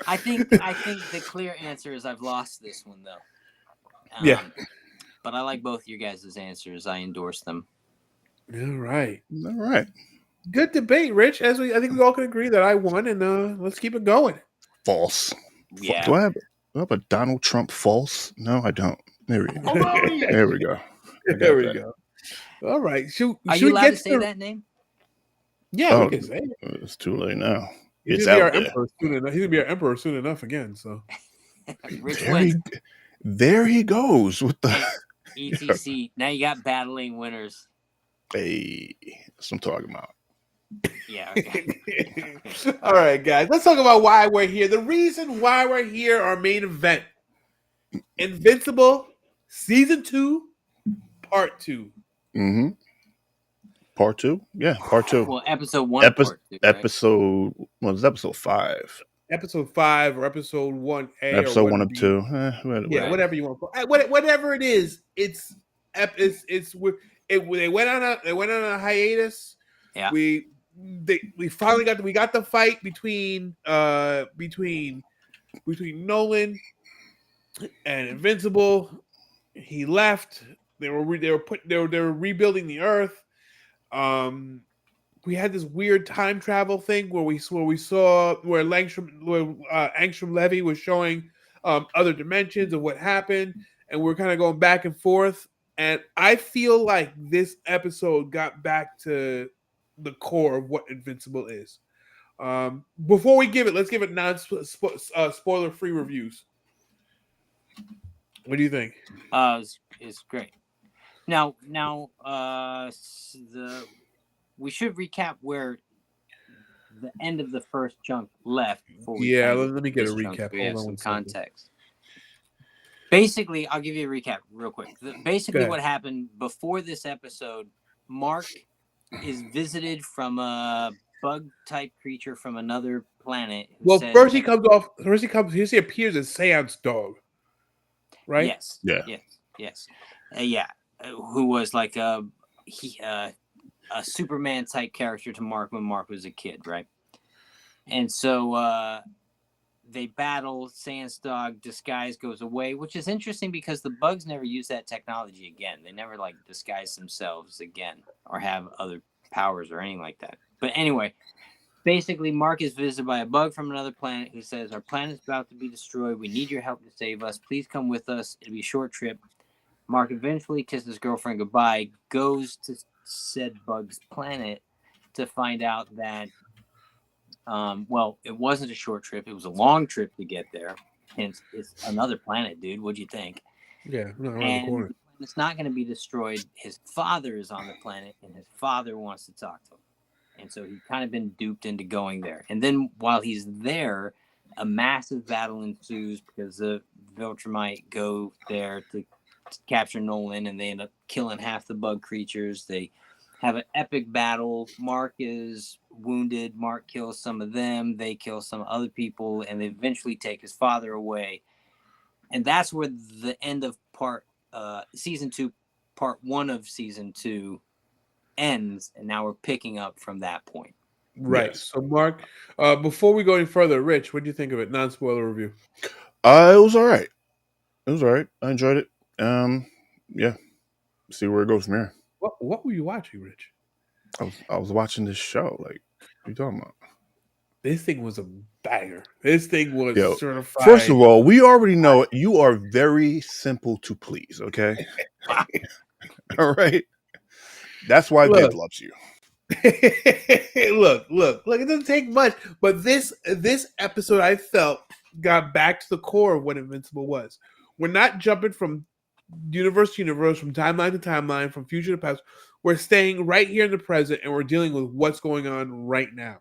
I think the clear answer is I've lost this one though. Yeah. But I like both your guys' answers. I endorse them. All right. All right. Good debate, Rich. I think we all can agree that I won, and let's keep it going. False. Yeah. Do I have a Donald Trump false? No, I don't. There we go. There we go. I got There we that. go. All right. Should Are we you allowed get to say that name? Yeah, Oh, we can say it. it's too late now. He's It's gonna be out our there. emperor soon enough. He's gonna be our emperor soon enough again. So Rich There wins. there he goes with the. ETC. Now you got battling winners. Hey, that's what I'm talking about. Yeah. Okay. all right, guys. Let's talk about why we're here. The reason why we're here, our main event. Invincible Season 2, Part 2. Mm-hmm. Part 2? Yeah, part 2. Well, episode 1, part 2. Right? Episode, well, it's episode 5. Episode 5 or episode 1A. Episode or 1 of 2. Yeah, whatever you want. Whatever it is, they went on a hiatus. Yeah. We finally got the fight between Nolan and Invincible. He left. They were rebuilding the Earth. We had this weird time travel thing where we saw where Angstrom Levy was showing other dimensions of what happened, and we're kind of going back and forth. And I feel like this episode got back to the core of what Invincible is. Before we give it, let's give it spoiler free reviews. What do you think? It's great. Now, we should recap where the end of the first chunk left. Before we Let me get a this chunk, recap. so we have Hold some on one second. context. Basically, I'll give you a recap real quick. Basically, what happened before this episode, Mark is visited from a bug-type creature from another planet. First he appears as Seance Dog, right? Yes. Yeah. Yes. Who was like a Superman type character to Mark when Mark was a kid, right? And so they battle. Seance Dog disguise goes away, which is interesting because the bugs never use that technology again. They never like disguise themselves again or have other powers or anything like that. But anyway, basically Mark is visited by a bug from another planet who says, our planet's about to be destroyed. We need your help to save us. Please come with us. It'll be a short trip. Mark eventually kisses his girlfriend goodbye, goes to said bug's planet to find out that it wasn't a short trip, it was a long trip to get there. Hence, it's another planet, dude. What'd you think? Yeah, no, around and the corner. It's not going to be destroyed. His father is on the planet, and his father wants to talk to him. And so he's kind of been duped into going there. And then while he's there, a massive battle ensues because the Viltrumite go there to capture Nolan, and they end up killing half the bug creatures. They have an epic battle. Mark is wounded. Mark kills some of them. They kill some other people, and they eventually take his father away. And that's where the end of season 2, part 1 of season 2 ends. And now we're picking up from that point. Right. Yes. So, Mark, before we go any further, Rich, what do you think of it? Non-spoiler review. It was all right. I enjoyed it. Yeah. See where it goes from here. What were you watching, Rich? I was watching this show. Like, what are you talking about? This thing was a banger. This thing was certified. First of all, we already know you are very simple to please, okay? All right. That's why Viv loves you. Look, it doesn't take much, but this episode I felt got back to the core of what Invincible was. We're not jumping from universe to universe, from timeline to timeline, from future to past. We're staying right here in the present, and we're dealing with what's going on right now.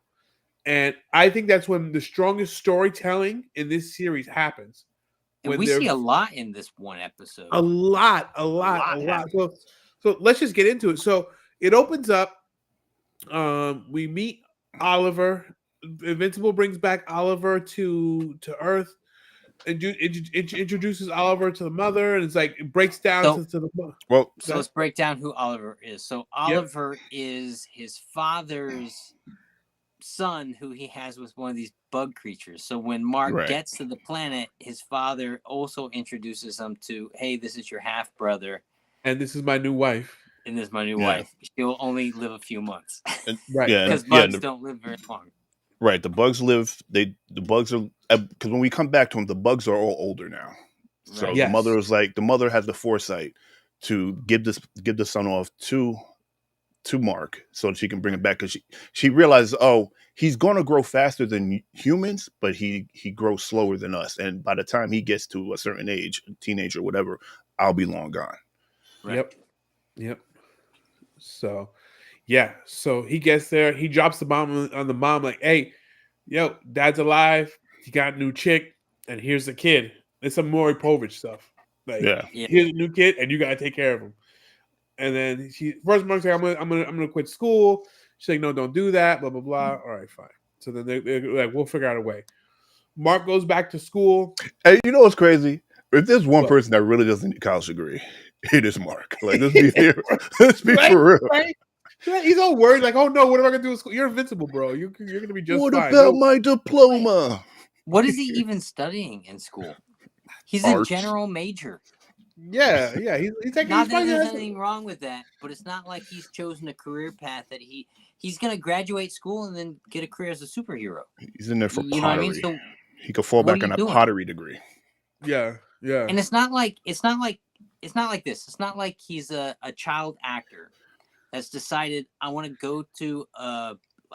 And I think that's when the strongest storytelling in this series happens. And we see a lot in this one episode. A lot. So let's just get into it. So it opens up. We meet Oliver. Invincible brings back Oliver to Earth. Introduces Oliver to the mother, and it's like it breaks down to the mother. Well, so let's break down who Oliver is. So Oliver is his father's son who he has with one of these bug creatures. So when Mark Right. gets to the planet, his father also introduces him to, hey, this is your half brother, And this is my new wife. and this is my new Yeah. wife. She'll only live a few months And, Right. yeah, because and- yeah, bugs the- don't live very long. right. The bugs live. The bugs are because when we come back to them, the bugs are all older now. So Right. the Yes. mother was like, the mother has the foresight to give the son off to Mark so that she can bring him back because she realizes, oh, he's going to grow faster than humans, but he grows slower than us, and by the time he gets to a certain age, teenager, whatever, I'll be long gone. Right. Yep. So, yeah. So he gets there. He drops the bomb on the mom, like, "Hey, yo, dad's alive. He got a new chick, and here's the kid." It's some Maury Povich stuff. Like, Yeah. Yeah. here's a new kid, and you gotta take care of him. And then Mark's like, I'm gonna quit school. She's like, no, don't do that. Blah blah blah. All right, fine. So then they're like, we'll figure out a way. Mark goes back to school. Hey, you know what's crazy? If there's one What? person that really doesn't need a college degree, it is Mark. Like, let's be Right? for real. Right? He's all worried, like, oh no, what am I gonna do in school? You're invincible, bro. You're gonna be just What fine. about No- my diploma? What is he even studying in school? He's a Arts. general major. Yeah. He's like, Not he's that fine. there's anything wrong with that, but it's not like he's chosen a career path that he's going to graduate school and then get a career as a superhero. He's in there for You know what I mean? pottery. So, He could fall what back are on you a doing? pottery degree. Yeah. and it's not like this. It's not like he's a child actor that's decided I want to go to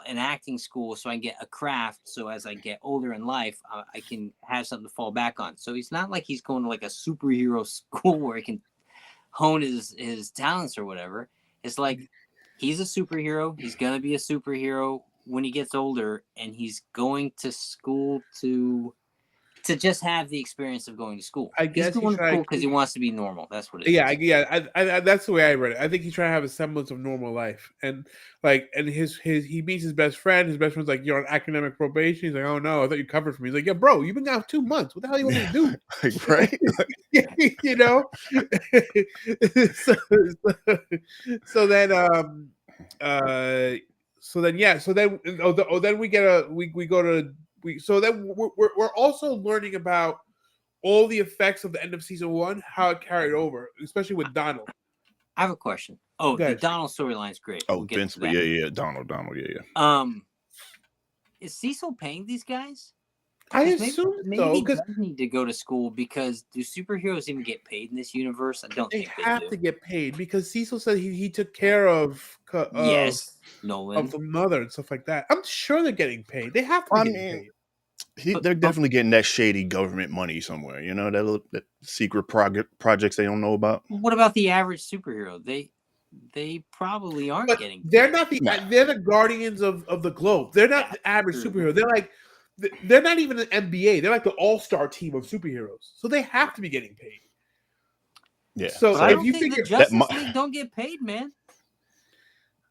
an acting school so I can get a craft. So as I get older in life, I can have something to fall back on. So he's not like he's going to like a superhero school where he can hone his talents or whatever. It's like he's a superhero. He's gonna be a superhero when he gets older, and he's going to school to just have the experience of going to school. I He's guess he's going to trying school to because he wants to be normal. That's what it is. Yeah. I that's the way I read it. I think he's trying to have a semblance of normal life, and he meets his best friend. His best friend's like, "You're on academic probation." He's like, "Oh no, I thought you covered for me." He's like, "Yeah, bro, you've been gone 2 months. What the hell you want me to do?" Like, right? You know. So then then we get we go to so then we're also learning about all the effects of the end of season 1, how it carried over, especially with Donald. I have a question. Oh, Go the ahead. Donald storyline is great. Oh, We'll get to Invincible. that. Yeah. Donald. Yeah. Is Cecil paying these guys? I 'Cause assume maybe so he because does need to go to school, because do superheroes even get paid in this universe? I don't they think they have do. to get paid because Cecil said he took care of Yes, Nolan. of the mother and stuff like that. I'm sure they're getting paid. They have to be I getting mean, paid. they're definitely getting that shady government money somewhere. You know, that secret projects they don't know about. What about the average superhero? They probably aren't But getting they're paid. not the Nah. they're the guardians of the globe. They're not That's the average true. superhero. They're not even an NBA. They're like the all-star team of superheroes. So they have to be getting paid. Yeah. So But I if don't you think the figure Justice League don't get paid, man.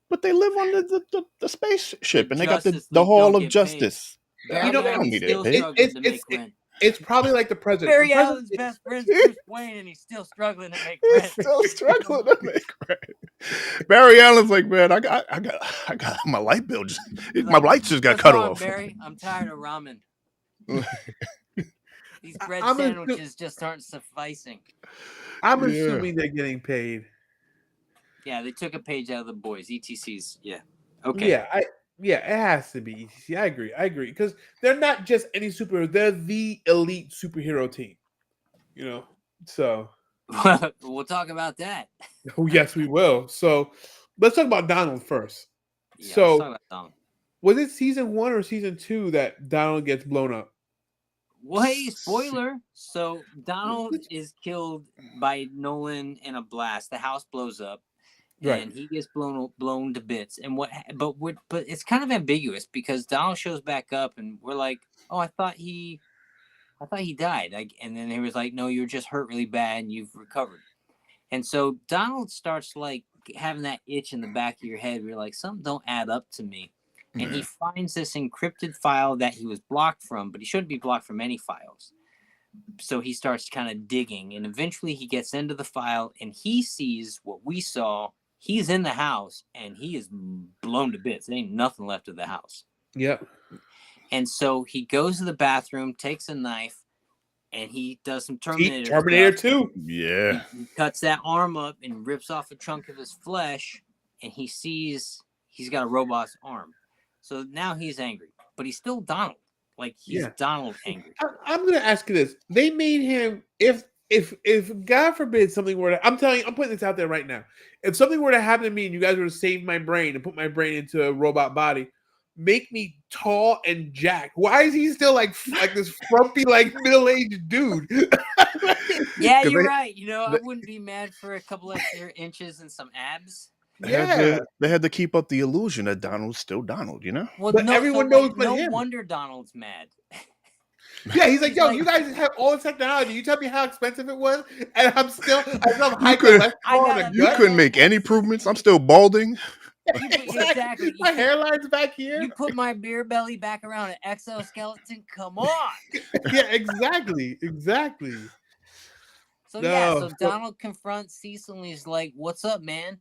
But they live on the spaceship, The and they got Justice the League Hall don't of get Justice. Barry know, They don't Allen's need still it. They- struggling to make rent. it's probably like the president. Barry The president Allen's best friend's Bruce Wayne, and he's still struggling to make He's rent. still struggling to make rent. Barry Allen's like, man, I got my light bill. He's My like, lights just got "What's cut wrong, off. Barry, I'm tired of ramen. These bread I'm assu- sandwiches just aren't sufficing." I'm Yeah. assuming they're getting paid. Yeah, they took a page out of the boys. ETCs. Yeah. Okay. Yeah, it has to be ETC. I agree. Because they're not just any superhero, they're the elite superhero team. You know? So We'll talk about that. oh, yes, we will. So let's talk about Donald first. Yeah, So let's talk about Donald. was it season 1 or season 2 that Donald gets blown up? Well, hey, spoiler. So Donald is killed by Nolan in a blast. The house blows up, Right. and he gets blown to bits. And but it's kind of ambiguous because Donald shows back up, and we're like, oh, I thought he died. And then he was like, no, you're just hurt really bad, and you've recovered. And so Donald starts like having that itch in the back of your head. Where you're like, something don't add up to me. And he finds this encrypted file that he was blocked from, but he shouldn't be blocked from any files. So he starts kind of digging, and eventually he gets into the file, and he sees what we saw. He's in the house, and he is blown to bits. There ain't nothing left of the house. Yep. And so he goes to the bathroom, takes a knife, and he does some Terminator Terminator stuff. 2. Yeah. He cuts that arm up and rips off a chunk of his flesh, and he sees he's got a robot's arm. So now he's angry, but he's still Donald. Like he's Donald angry. I'm going to ask you this. They made him, if God forbid something were to, I'm putting this out there right now. If something were to happen to me and you guys were to save my brain and put my brain into a robot body, make me tall and jacked. Why is he still like this frumpy, like middle-aged dude? Yeah, you're right. I wouldn't be mad for a couple extra inches and some abs. Yeah. They had to keep up the illusion that Donald's still Donald, Well, but everyone knows but no him. wonder Donald's mad. Yeah, he's like, yo, you guys have all this technology. You tell me how expensive it was, and I still high cholesterol. You couldn't make any improvements. I'm still balding. Exactly. My hairline's back here. You put my beer belly back around an exoskeleton. Come on. Yeah, exactly. So Donald confronts Cecil and he's like, "What's up, man?"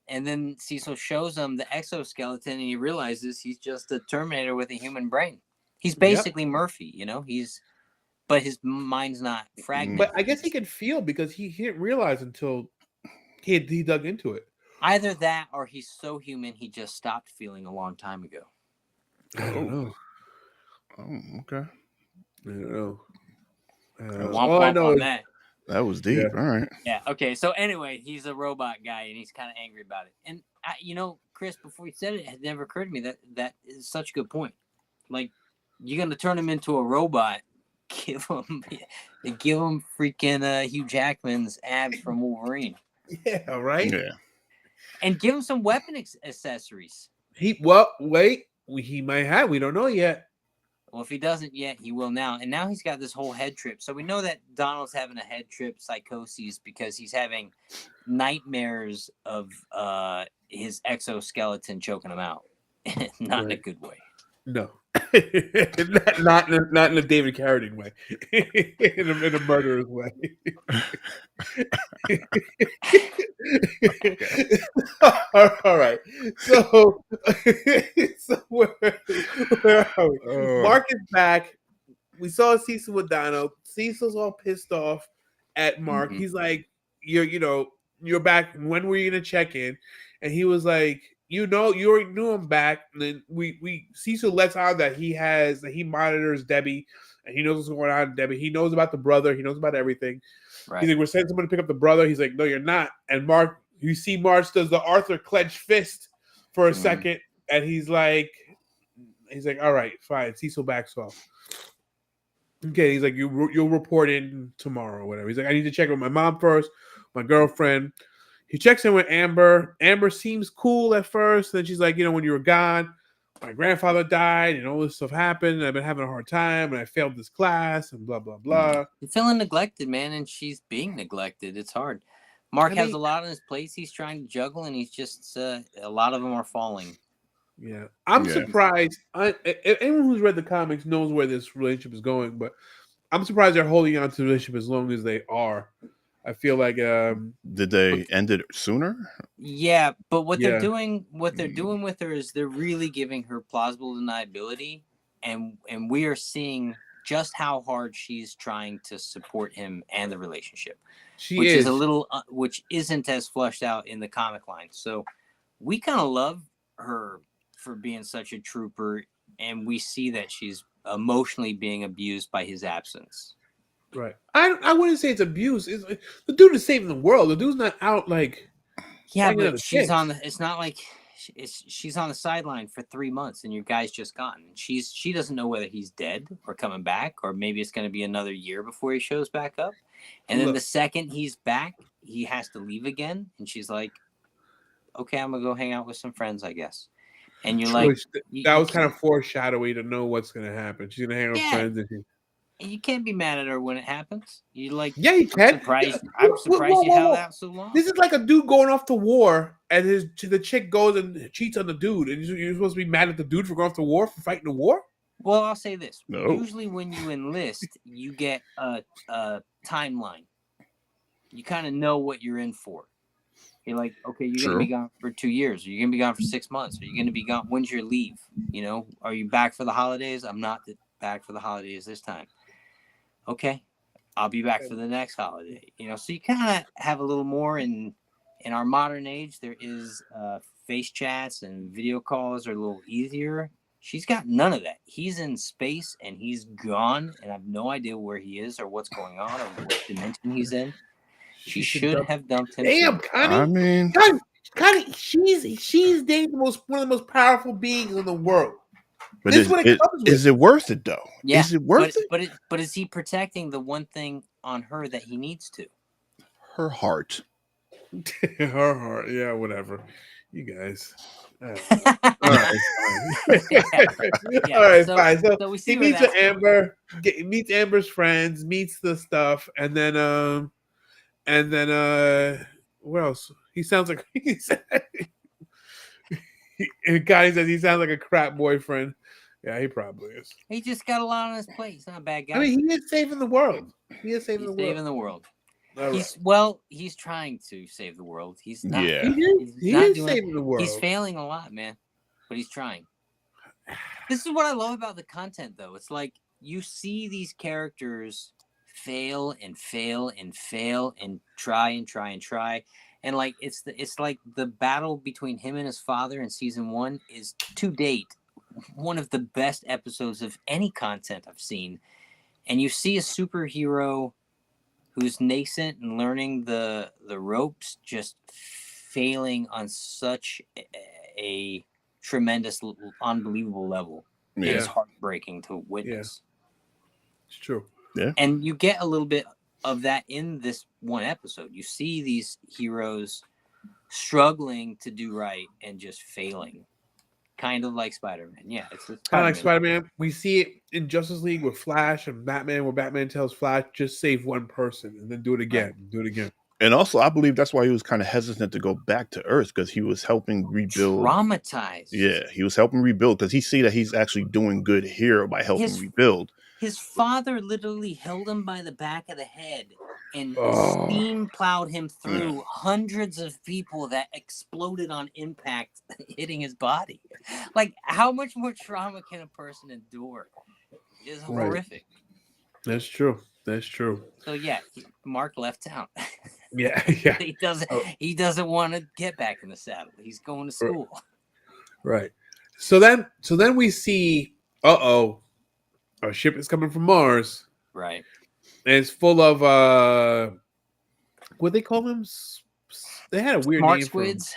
And then Cecil shows him the exoskeleton, and he realizes he's just a Terminator with a human brain. He's basically Murphy, but his mind's not fragmented. But I guess he could feel because he didn't realize until he dug into it. Either that or he's so human he just stopped feeling a long time ago. I don't know. Oh, okay. I don't know. All I know is that was deep. Yeah. All right. Yeah. Okay. So anyway, he's a robot guy and he's kind of angry about it. And Chris, before you said it, had never occurred to me that is such a good point. Like, you're gonna turn him into a robot, give him freaking Hugh Jackman's abs from Wolverine. Yeah. Right. Yeah. And give him some weapon accessories. He might have. We don't know yet. Well, if he doesn't yet, he will now. And now he's got this whole head trip. So we know that Donald's having a head trip psychosis because he's having nightmares of his exoskeleton choking him out. Not in a good way. No. not in a David Carradine way. in a murderous way. All right. So where are we? Mark is back. We saw Cecil with Donald. Cecil's all pissed off at Mark. Mm-hmm. He's like, you're back. When were you gonna check in? And he was like, you already knew I'm back. And then Cecil lets out that he monitors Debbie and he knows what's going on with Debbie. He knows about the brother. He knows about everything. Right. He's like, we're sending someone to pick up the brother. He's like, no, you're not. And Mark, you see Mark does the Arthur clenched fist for a second. And he's like, all right, fine. Cecil backs off. Okay. He's like, you'll report in tomorrow or whatever. He's like, I need to check with my mom first, my girlfriend. He checks in with Amber. Amber seems cool at first. Then she's like, when you were gone, my grandfather died and all this stuff happened. And I've been having a hard time and I failed this class and blah, blah, blah. You're feeling neglected, man, and she's being neglected. It's hard. Mark has a lot on his plate he's trying to juggle, and he's just, a lot of them are falling. Yeah. I'm surprised. Anyone who's read the comics knows where this relationship is going, but I'm surprised they're holding on to the relationship as long as they are. I feel like did they end it sooner? Yeah, but what they're doing with her is they're really giving her plausible deniability, and we are seeing just how hard she's trying to support him and the relationship. Which is a little which isn't as flushed out in the comic line. So we kind of love her for being such a trooper, and we see that she's emotionally being abused by his absence. Right. I wouldn't say it's abuse. The dude is saving the world. The dude's not out like. Yeah, but she's on the. It's not like she's on the sideline for 3 months, and your guy's just gone. She doesn't know whether he's dead or coming back, or maybe it's going to be another year before he shows back up. And then the second he's back, he has to leave again, and she's like, "Okay, I'm gonna go hang out with some friends, I guess." And you're like, that was kind of foreshadowing to know what's going to happen. She's going to hang out with friends, and you can't be mad at her when it happens. You're like, you can. I'm surprised you held out so long. This is like a dude going off to war, and the chick goes and cheats on the dude, and you're supposed to be mad at the dude for going off to war, for fighting the war? Well, I'll say this. No. Usually when you enlist, you get a timeline. You kind of know what you're in for. You're like, okay, you're True. gonna be gone for 2 years, or you're gonna be gone for 6 months, or you're gonna be gone. When's your leave? You know, are you back for the holidays? I'm not back for the holidays this time. Okay, I'll be back for the next holiday. You know, so you kind of have a little more in our modern age. There is face chats and video calls are a little easier. She's got none of that. He's in space and he's gone, and I have no idea where he is or what's going on or what dimension he's in. She should have dumped him. Damn, sooner. I Connie. mean, Connie, she's dating one of the most powerful beings in the world. but This is what it comes with. is it worth it though? Yeah, Is it worth it? But is he protecting the one thing on her that he needs to? Her heart. Her heart, yeah, whatever. You guys. All right, Yeah, all right, so- fine. So, so we see he where meets with that's Amber, meets Amber's friends, meets the stuff, and then what else? He sounds like and Connie says he sounds like a crap boyfriend. Yeah, he probably is. He just got a lot on his plate. He's not a bad guy. I mean, he is saving the world. He is saving he's the world. saving the world. All right. He's trying to save the world. He's not. Yeah. He not is doing- saving the world. He's failing a lot, man, but he's trying. This is what I love about the content, though. It's like you see these characters fail and fail and fail and try and try and try, and like it's like the battle between him and his father in season 1 is to date one of the best episodes of any content I've seen. And you see a superhero who's nascent and learning the ropes, just failing on such a tremendous, unbelievable level. Yeah. It's heartbreaking to witness. It's true. And you get a little bit of that in this one episode. You see these heroes struggling to do right and just failing. Kind of like Spider-Man. Yeah, it's Kind of like Spider-Man. We see it in Justice League with Flash and Batman, where Batman tells Flash, just save one person and then do it again. Do it again. And also, I believe that's why he was kind of hesitant to go back to Earth, because he was helping rebuild. Traumatized. Yeah, he was helping rebuild because he see that he's actually doing good here by helping rebuild. His father literally held him by the back of the head and Oh. steam plowed him through hundreds of people that exploded on impact hitting his body. Like, how much more trauma can a person endure? It's Right. horrific. That's true. That's true. So yeah, Mark left town. Yeah, yeah. He doesn't want to get back in the saddle. He's going to school. Right. So then we see, our ship is coming from Mars, Right. and it's full of what they call them? They had a weird Smart name for 'em. squids.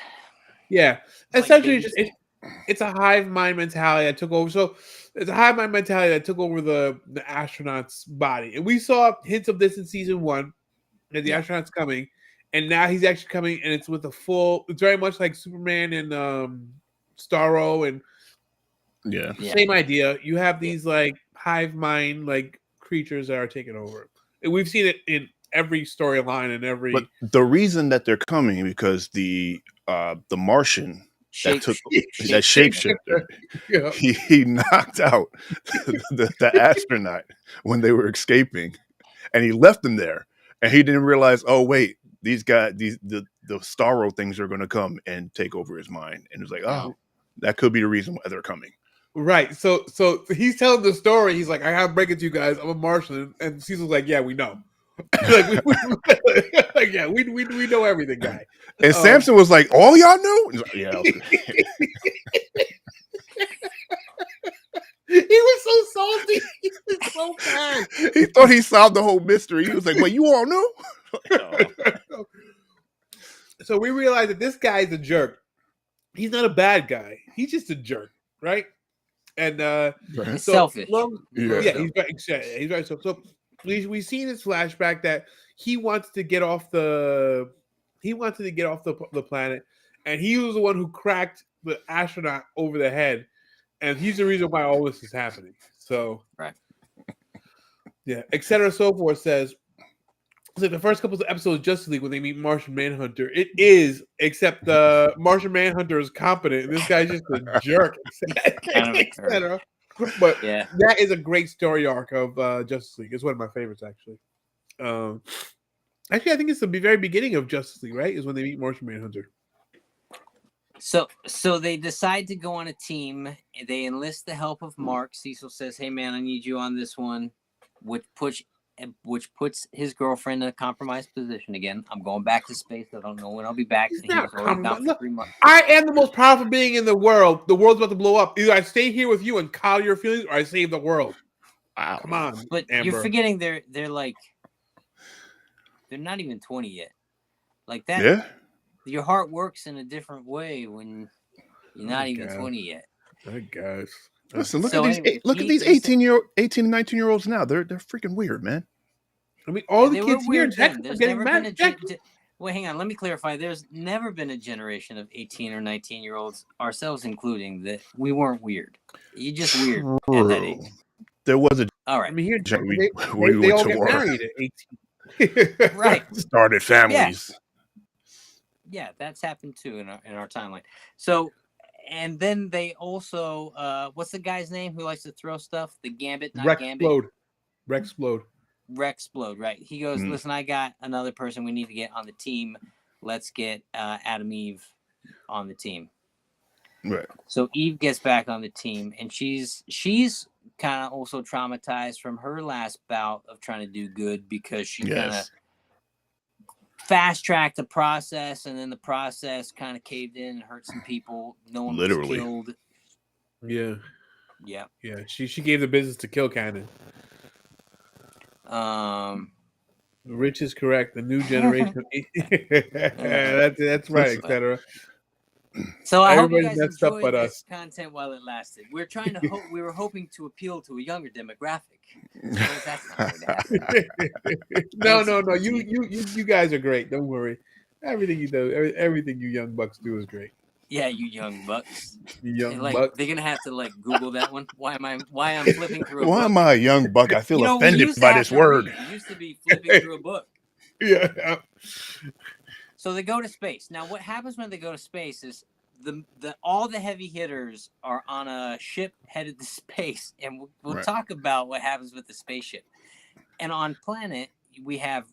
Yeah, Like essentially, babies. it's a hive mind mentality that took over. So it's a hive mind mentality that took over the astronaut's body, and we saw hints of this in season 1, that the astronaut's coming, and now he's actually coming, and it's with a full. It's very much like Superman and Starro, and Yeah. same idea. You have these like hive mind like creatures that are taking over, and we've seen it in every storyline and every. But the reason that they're coming because the Martian that took that shapeshifter, Yeah. he knocked out the astronaut when they were escaping, and he left them there, and he didn't realize. Oh wait, these guys, the Starro things are going to come and take over his mind, and it was like, oh, that could be the reason why they're coming. Right. So he's telling the story. He's like, I gotta break it to you guys. I'm a Martian. And Cecil's like, yeah, we know. we know everything, guy. And Samson was like, all y'all knew? He's like, yeah. He was so salty. He was so mad. He thought he solved the whole mystery. He was like, well, you all knew? So we realized that this guy is a jerk. He's not a bad guy. He's just a jerk, right? And He's selfish. He's very selfish. So we see in this flashback that he wants to get off the planet, and he was the one who cracked the astronaut over the head, and he's the reason why all this is happening. So right, yeah, etc. So forth says. It's like the first couple of episodes of Justice League when they meet Martian Manhunter. It is, except the Martian Manhunter is competent, and this guy's just a jerk. etc. But that is a great story arc of Justice League. It's one of my favorites, actually. Actually, I think it's the very beginning of Justice League, right? Is when they meet Martian Manhunter. So they decide to go on a team. They enlist the help of Mark. Cecil says, "Hey man, I need you on this one," which puts his girlfriend in a compromised position again. I'm going back to space. I don't know when I'll be back. He's He not was already gone for Look, 3 months. I am the most powerful being in the world. The world's about to blow up. Either I stay here with you and coddle your feelings, or I save the world. Wow. Come on, But Amber. you're forgetting they're like they're not even 20 yet. Like that. Yeah. Your heart works in a different way when you're not even guess. 20 yet. I guess. Listen, look So at these anyways, look at these 18 and 19-year-olds now. They're freaking weird, man. I mean, all the they kids were here in weird then. Texas are There's getting never been mad. Wait, hang on. Let me clarify. There's never been a generation of 18 or 19-year-olds, ourselves including, that we weren't weird. You just weird at that age. There was a All I right. mean, here we they went all to get war, married at 18. Right. started families. Yeah, that's happened too in our timeline. So, and then they also, what's the guy's name who likes to throw stuff? The Gambit, not Gambit. Rexplode, right? He goes, "Listen, I got another person we need to get on the team. Let's get Adam Eve on the team." Right. So Eve gets back on the team, and she's kind of also traumatized from her last bout of trying to do good because she kind of fast-tracked the process, and then the process kind of caved in and hurt some people. No one was killed. Yeah. Yeah. Yeah. She gave the business to Kill Cannon. Rich is correct. The new generation. That's right, etc. So I hope you Everybody's guys messed up enjoyed but this us. content while it lasted. We're trying to we were hoping to appeal to a younger demographic. That's not going to happen. No. You guys are great. Don't worry. Everything you do, everything you young bucks do is great. Yeah, you young bucks. You young bucks. They're gonna have to Google that one. Why I'm flipping through a book? Why am I a young buck? I feel offended by this word. It used to be flipping through a book. Yeah. So they go to space. Now, what happens when they go to space is all the heavy hitters are on a ship headed to space, and we'll talk about what happens with the spaceship. And on planet, we have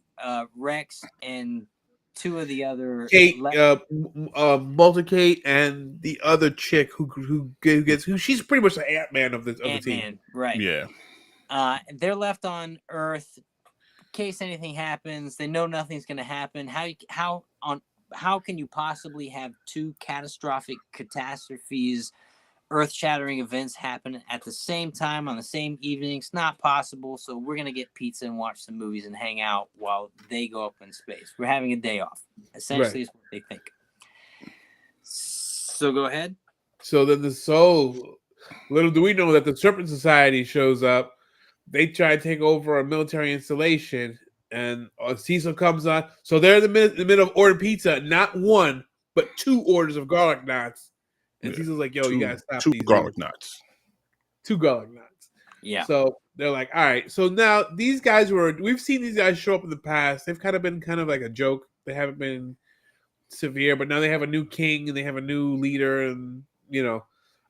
Rex and two of the other Kate, Multicate, and the other chick who she's pretty much the Ant-Man of the team. Right? Yeah. They're left on Earth in case anything happens. They know nothing's going to happen. How can you possibly have two catastrophic catastrophes, earth-shattering events happen at the same time on the same evening? It's not possible. So we're going to get pizza and watch some movies and hang out while they go up in space. We're having a day off. Essentially, is what they think. So go ahead. So then little do we know that the Serpent Society shows up. They try to take over a military installation, and Cecil comes on. So they're in the middle of ordering pizza, not one, but 2 orders of garlic knots. And Cecil's like, "Yo, you gotta stop these garlic knots. 2 garlic knots." Yeah. So they're like, "All right." So now these guys we've seen these guys show up in the past. They've kind of been like a joke. They haven't been severe, but now they have a new king and they have a new leader, and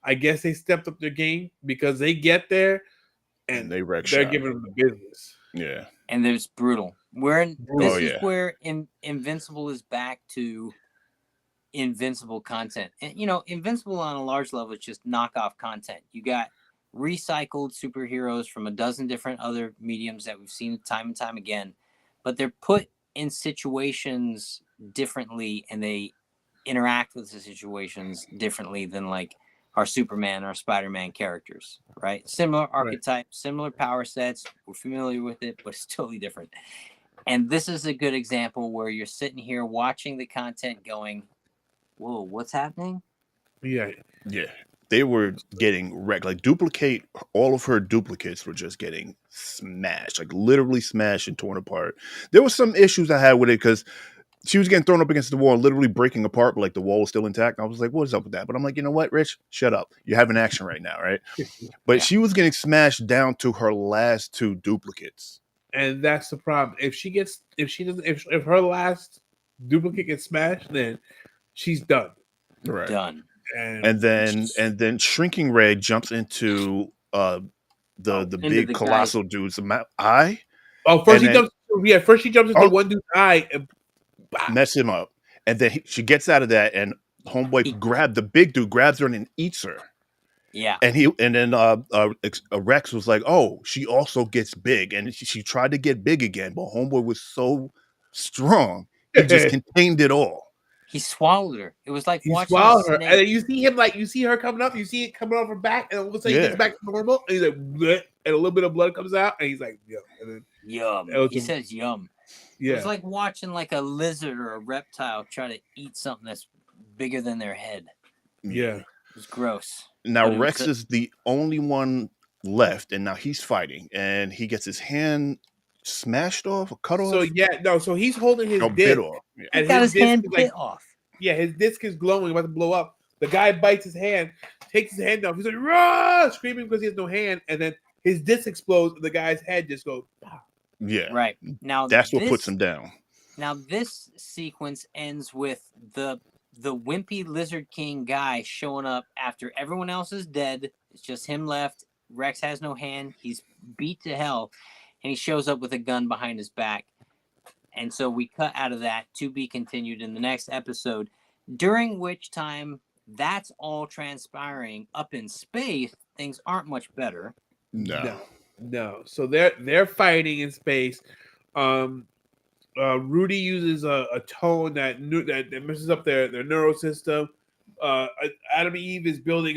I guess they stepped up their game because they get there. And they're giving them the business. Yeah. And there's brutal. This is where Invincible is back to Invincible content. And, Invincible on a large level is just knockoff content. You got recycled superheroes from a dozen different other mediums that we've seen time and time again. But they're put in situations differently, and they interact with the situations differently than our Superman or Spider-Man characters, right? Similar archetype, similar power sets. We're familiar with it, but it's totally different. And this is a good example where you're sitting here watching the content going, whoa, what's happening? Yeah. Yeah. They were getting wrecked. Duplicate, all of her duplicates were just getting smashed, literally smashed and torn apart. There were some issues I had with it because she was getting thrown up against the wall and literally breaking apart, but the wall was still intact. I was like, what is up with that? But I'm like, you know what, Rich? Shut up. You're having action right now, right? But she was getting smashed down to her last 2 duplicates. And that's the problem. If her last duplicate gets smashed, then she's done. Right. Done. And then Shrinking Ray jumps into the big colossal dude's eye. Oh, first he jumps First she jumps into Oh. one dude's eye and mess him up, and then she gets out of that, and homeboy the big dude grabs her and eats her. Yeah. And then Rex was like, "Oh, she also gets big," and she tried to get big again, but homeboy was so strong, he just contained it all. He swallowed her. It was like he watching swallowed a her, snake. and then you see her coming up, you see it coming off her back, and all of a sudden he gets back to normal, and he's like, bleh, and a little bit of blood comes out, and he's like, "Yo," and then Yum. He says yum. Yeah. It was like watching like a lizard or a reptile try to eat something that's bigger than their head. Yeah. It was gross. Now Rex is the only one left, and now he's fighting, and he gets his hand smashed off or cut off. So he's holding his bit disc, off. Yeah. He got his hand bit off. Yeah, his disc is glowing, about to blow up. The guy bites his hand, takes his hand off. He's like, "Rah!" Screaming because he has no hand, and then his disc explodes, and the guy's head just goes. Pow. Yeah, right. Now that's what puts him down. Now this sequence ends with the wimpy Lizard King guy showing up after everyone else is dead. It's just him left. Rex has no hand. He's beat to hell, and he shows up with a gun behind his back. And so we cut out of that, to be continued in the next episode, during which time that's all transpiring up in space. Things aren't much better. No. So they're fighting in space. Rudy uses a tone that messes up their neural system. Adam and Eve is building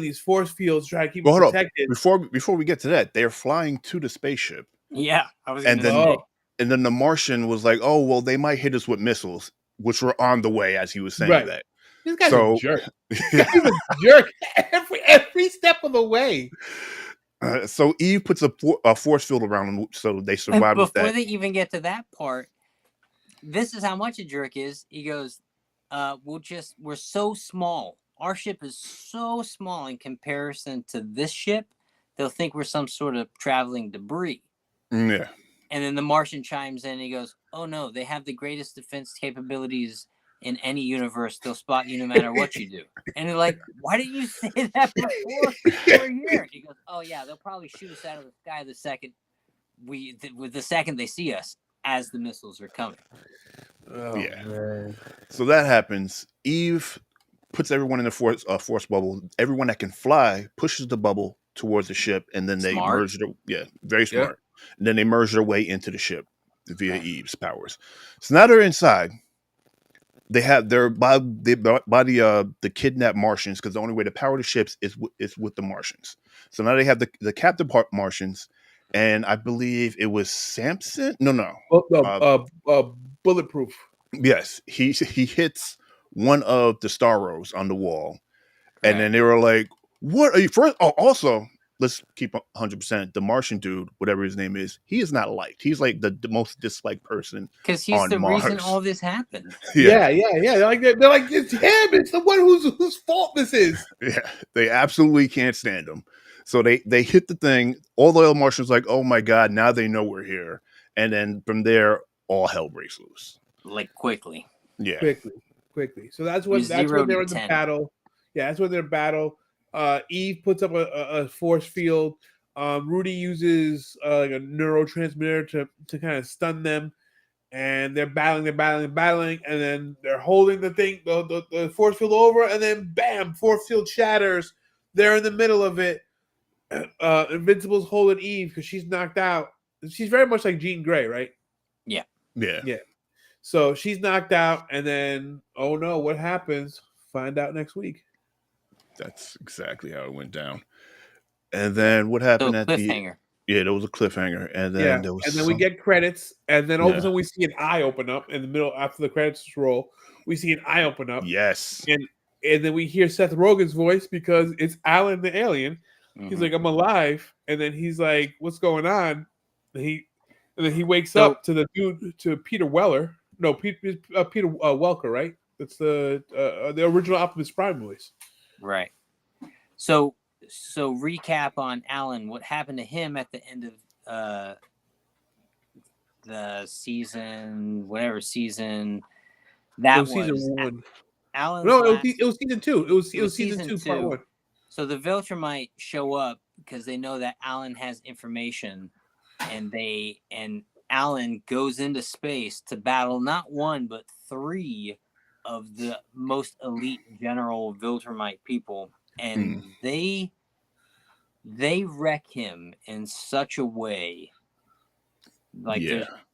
these force fields to try to keep them protected. Before we get to that, they're flying to the spaceship. Yeah, I was going to say. And then the Martian was like, "Oh, well, they might hit us with missiles," which were on the way as he was saying that. This guy's a jerk. This guy's a jerk every step of the way. So Eve puts a force field around them, so they survive. Before they even get to that part, this is how much a jerk is. He goes, we're so small. Our ship is so small in comparison to this ship. They'll think we're some sort of traveling debris." Yeah. And then the Martian chimes in and he goes, "Oh no, they have the greatest defense capabilities in any universe. They'll spot you no matter what you do." And they're like, "Why didn't you say that before we're here?" He goes, "Oh yeah, they'll probably shoot us out of the sky the second they see us as the missiles are coming." Oh, yeah. Man. So that happens. Eve puts everyone in the force bubble. Everyone that can fly pushes the bubble towards the ship, and then they merge. Very smart. Yeah. And then they merge their way into the ship via Eve's powers. So now they're inside. They have their by the kidnapped Martians, because the only way to power the ships is with the Martians. So now they have the captive Martians, and I believe it was Samson. No. Bulletproof. Yes, he hits one of the Starros on the wall, and then they were like, "What are you?" First, also, let's keep 100%. The Martian dude, whatever his name is, he is not liked. He's like the most disliked person because he's the Mars. reason all this happened. Yeah. They're like it's him. It's the one whose fault this is. Yeah, they absolutely can't stand him. So they hit the thing. All the other Martians like, "Oh my god!" Now they know we're here, and then from there, all hell breaks loose. Like quickly. Yeah, quickly. So that's when they're in the battle. Yeah, that's when they're in battle. Eve puts up a force field. Rudy uses like a neurotransmitter to kind of stun them, and they're battling, and then they're holding the thing, the force field over, and then bam, force field shatters. They're in the middle of it. Invincible's holding Eve because she's knocked out. She's very much like Jean Grey, right? Yeah. So she's knocked out, and then oh no, what happens? Find out next week. That's exactly how it went down. And then what happened at cliffhanger? There was a cliffhanger, and then there was we get credits, and then all of a sudden we see an eye open up in the middle after the credits roll. We see an eye open up. Yes, and then we hear Seth Rogen's voice because it's Alan the alien. Mm-hmm. He's like, "I'm alive," and then he's like, "What's going on?" And then he wakes up to the dude, to Peter Weller. No, Peter Welker, right? That's the original Optimus Prime voice. Right. So recap on Alan. What happened to him at the end of the season? Whatever season that was. Season 1. Alan's it was season 2. It was season 2, part 1. So the Viltrumite show up because they know that Alan has information, and Alan goes into space to battle not one but 3 of the most elite general Viltrumite people, and they wreck him in such a way like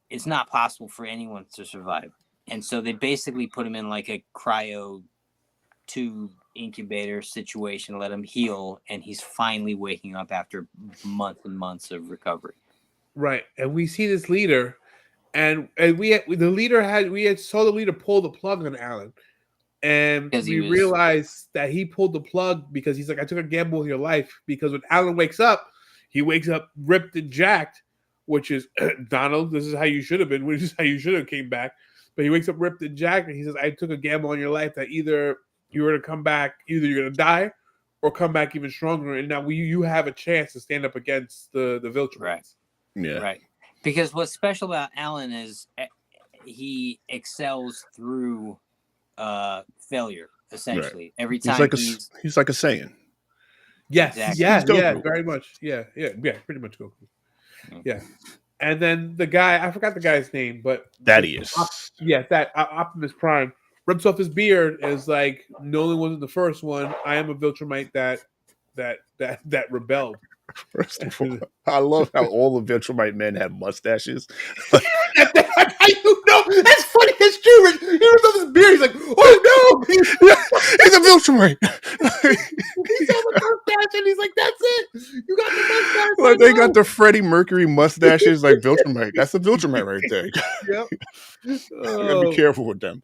it's not possible for anyone to survive. And so they basically put him in like a cryo tube incubator situation, let him heal, and he's finally waking up after months and months of recovery. Right, and we see this leader, and we saw the leader pull the plug on Alan, and we realized that he pulled the plug because he's like, I took a gamble with your life. Because when Alan wakes up, he wakes up ripped and jacked, which is Donald. This is how you should have been. Which is how you should have came back. But he wakes up ripped and jacked, and he says, I took a gamble on your life that either you were to come back, either you're gonna die, or come back even stronger. And now you have a chance to stand up against the Viltrumites. Right. Yeah. Right. Because what's special about Alan is he excels through failure, essentially. Right. Every time he's like a Saiyan. Yes. Exactly. Yeah, very much. Yeah, pretty much Goku. Yeah. And then the guy, I forgot the guy's name, but Thaddeus. Optimus Prime rips off his beard as like Nolan wasn't the first one. I am a Viltrumite that rebelled. First of all, I love how all the Viltrumite men have mustaches. You know, that's funny. It's true. He rips off his beard. He's like, oh no, he's a Viltrumite. He's on the mustache, and he's like, that's it. You got the mustache. Like they got the Freddie Mercury mustaches, like Viltrumite. That's a Viltrumite right there. Yep. You gotta be careful with them.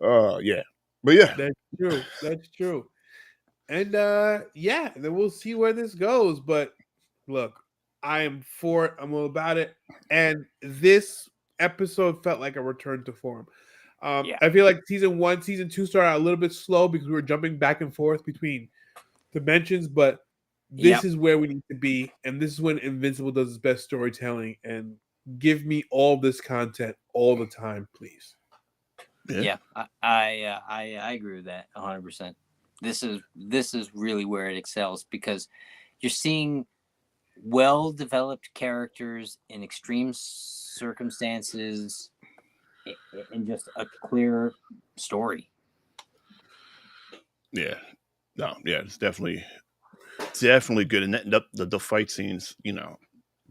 Yeah, but yeah, That's true. And then we'll see where this goes. But look, I am for it. I'm all about it. And this episode felt like a return to form. I feel like season 1, season 2 started out a little bit slow because we were jumping back and forth between dimensions, but this is where we need to be, and this is when Invincible does its best storytelling. And give me all this content all the time, please. Yeah, I agree with that 100%. This is really where it excels, because you're seeing well-developed characters in extreme circumstances in just a clear story. Yeah. No, yeah, it's definitely good. And the fight scenes,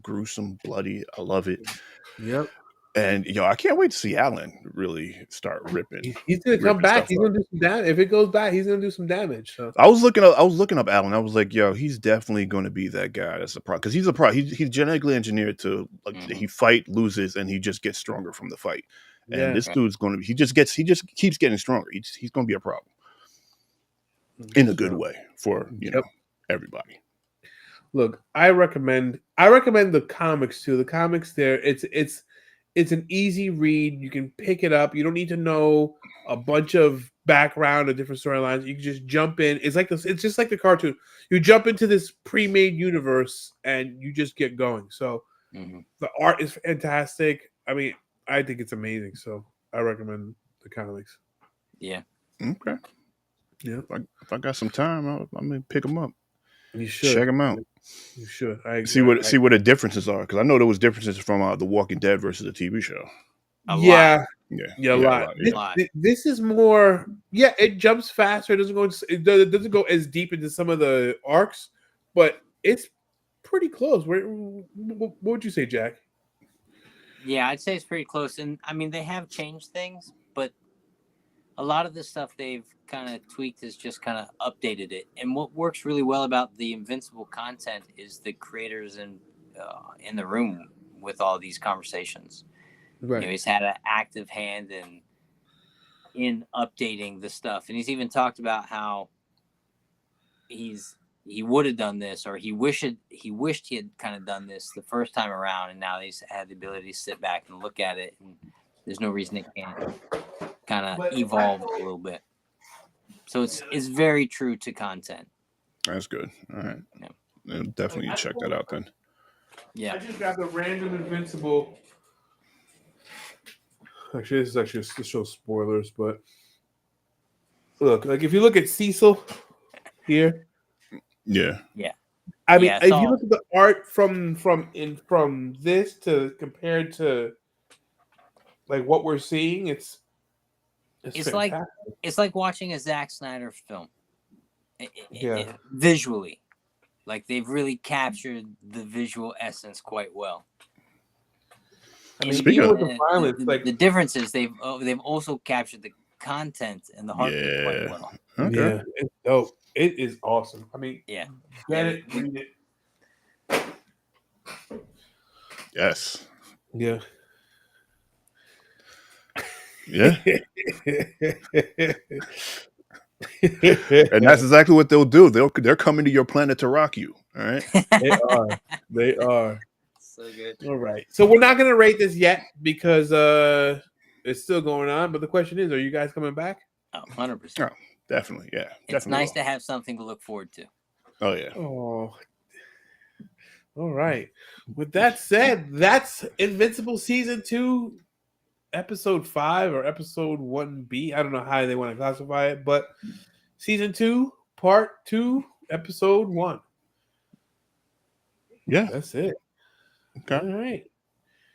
gruesome, bloody. I love it. Yep. And I can't wait to see Alan really start ripping. He's gonna come back. He's gonna do some damage. If it goes back, he's gonna do some damage. So I was looking up Alan. I was like, he's definitely gonna be that guy. That's a pro, because he's a pro. He's genetically engineered to he fight, loses, and he just gets stronger from the fight. And this dude's gonna be. He just keeps getting stronger. He's gonna be a problem in a good way for everybody. Look, I recommend the comics too. The comics there, it's an easy read. You can pick it up. You don't need to know a bunch of background or different storylines. You can just jump in. It's like this. It's just like the cartoon. You jump into this pre-made universe and you just get going. So the art is fantastic. I mean, I think it's amazing. So I recommend the comics. Yeah. Okay. Yeah. If I got some time, I'm gonna pick them up. You should check them out. You should. See what the differences are, because I know there was differences from The Walking Dead versus the TV show. A lot. This is more. Yeah, it jumps faster. It doesn't go as deep into some of the arcs, but it's pretty close. What would you say, Jack? Yeah, I'd say it's pretty close. And I mean, they have changed things, but a lot of the stuff they've kind of tweaked is just kind of updated it. And what works really well about the Invincible content is the creators in the room with all these conversations. Right. He's had an active hand in updating the stuff, and he's even talked about how he would have done this, or he wished he had kind of done this the first time around, and now he's had the ability to sit back and look at it, and there's no reason it can't kind of evolve a little bit. So it's very true to content. That's good. All right. Yeah. Definitely check that out then. Yeah. I just grabbed a random Invincible. Actually, this shows spoilers, but look, like if you look at Cecil here. Yeah. Yeah. I mean, Yeah, if so you look at the art from this to compared to like what we're seeing, it's it's like fantastic. watching a Zack Snyder film. Yeah. Visually, like they've really captured the visual essence quite well. I And mean, Speaking even of with the violence, the difference is they've also captured the content and the heartbeat quite yeah, well. okay, yeah, it's dope. It is awesome. I mean, Yeah, get it, read it. yes, Yeah. yeah, and that's exactly what they'll do. They're coming to your planet to rock you. All right. They are. They are. So good. All right. So we're not gonna rate this yet because it's still going on. But the question is, are you guys coming back? Oh, 100%. Oh, definitely. Yeah, It's definitely. nice to have something to look forward to. Oh yeah. Oh. All right. With that said, that's Invincible season 2, episode 5 or episode 1B. I don't know how they want to classify it, but season 2, part 2, episode 1. Yeah. That's it. Okay. All right.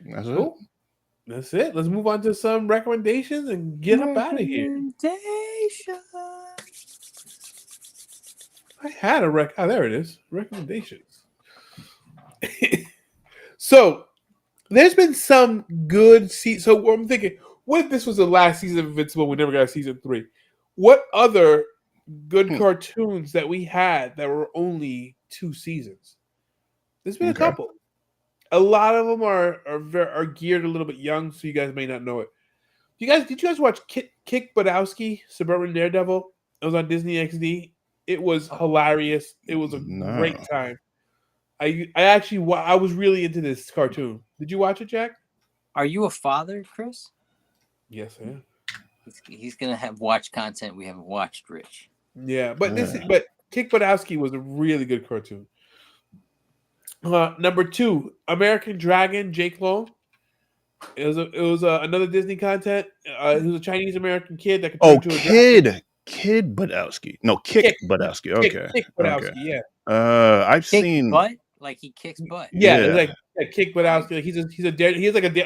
That's it. Cool. That's it. Let's move on to some recommendations and get up out of here. Recommendation. I had a Oh, there it is. Recommendations. So there's been some good So I'm thinking, what if this was the last season of Invincible? We never got a season 3. What other good cartoons that we had that were only 2 seasons? There's been a Okay. couple. A lot of them are geared a little bit young, so you guys may not know it. Did you guys watch Kick Buttowski, Suburban Daredevil? It was on Disney XD. It was hilarious. It was a No. great time. I was really into this cartoon. Did you watch it, Jack? Are you a father, Chris? Yes, I am. He's gonna have watched content we haven't watched, Rich. Yeah, but Kick Buttowski was a really good cartoon. Number 2, American Dragon, Jake Long. It was another Disney content. He was a Chinese American kid that could turn into a dragon. Kid Budowski. No, Kick Budowski. Okay. Kick Okay. Buttowski, yeah. I've Kick seen. butt, like he kicks butt. Yeah, it's Yeah. like Kick Buttowski. Like he's like an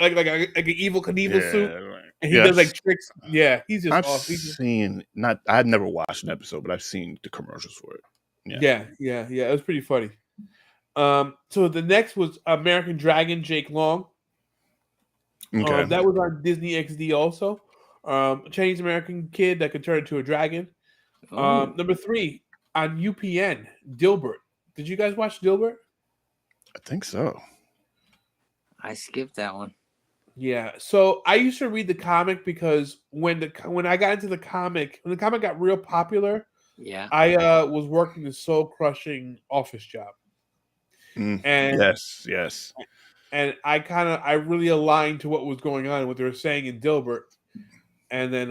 evil Knievel suit, Yeah. and he does like tricks. Yeah, he's just I've awesome. seen. Not. I've never watched an episode, but I've seen the commercials for it. Yeah. It was pretty funny. So the next was American Dragon, Jake Long. Okay. That was on Disney XD also. A Chinese American kid that could turn into a dragon. Number 3 on UPN, Dilbert. Did you guys watch Dilbert? I think so. I skipped that one. Yeah. So I used to read the comic because when I got into the comic, when the comic got real popular, Yeah. I was working a soul crushing office job. And Yes. and I really aligned to what was going on, what they were saying in Dilbert. And then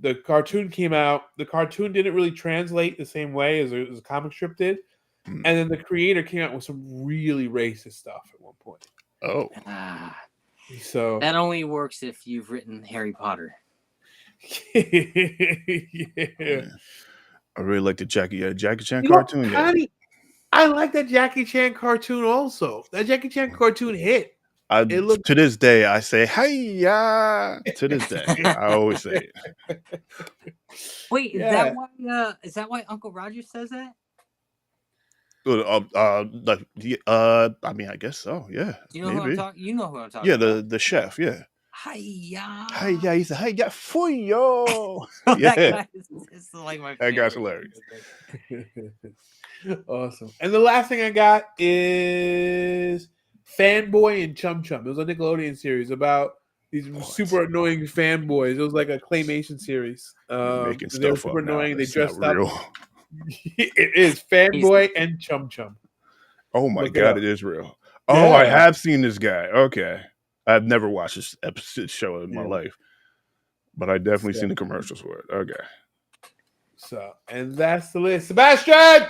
the cartoon came out. The cartoon didn't really translate the same way as a comic strip did. And then the creator came out with some really racist stuff at one point. Oh. So that only works if you've written Harry Potter. Yeah. I really like the Jackie Chan cartoon. I like that Jackie Chan cartoon also. That Jackie Chan cartoon hit. To this day, I say, "Hey-ya!" To this day, I always say it. Wait, is that why Uncle Roger says that? I mean, I guess so. Yeah. You know who I'm talking? You know who I'm talking Yeah, about. the chef. Yeah. Hi-ya. Hi-ya. He said, "Hi-ya, fuyo." That Yeah. guy is like my favorite. That guy's hilarious. Awesome. And the last thing I got is Fanboy and Chum Chum. It was a Nickelodeon series about these super annoying fanboys. It was like a claymation series. They were super annoying. They dressed up. It is Fanboy and Chum Chum. Oh my God, it is real. Yeah. Oh, I have seen this guy. Okay. I've never watched this episode show in my life, but I definitely seen the commercials for it. Okay. So, and that's the list. Sebastian!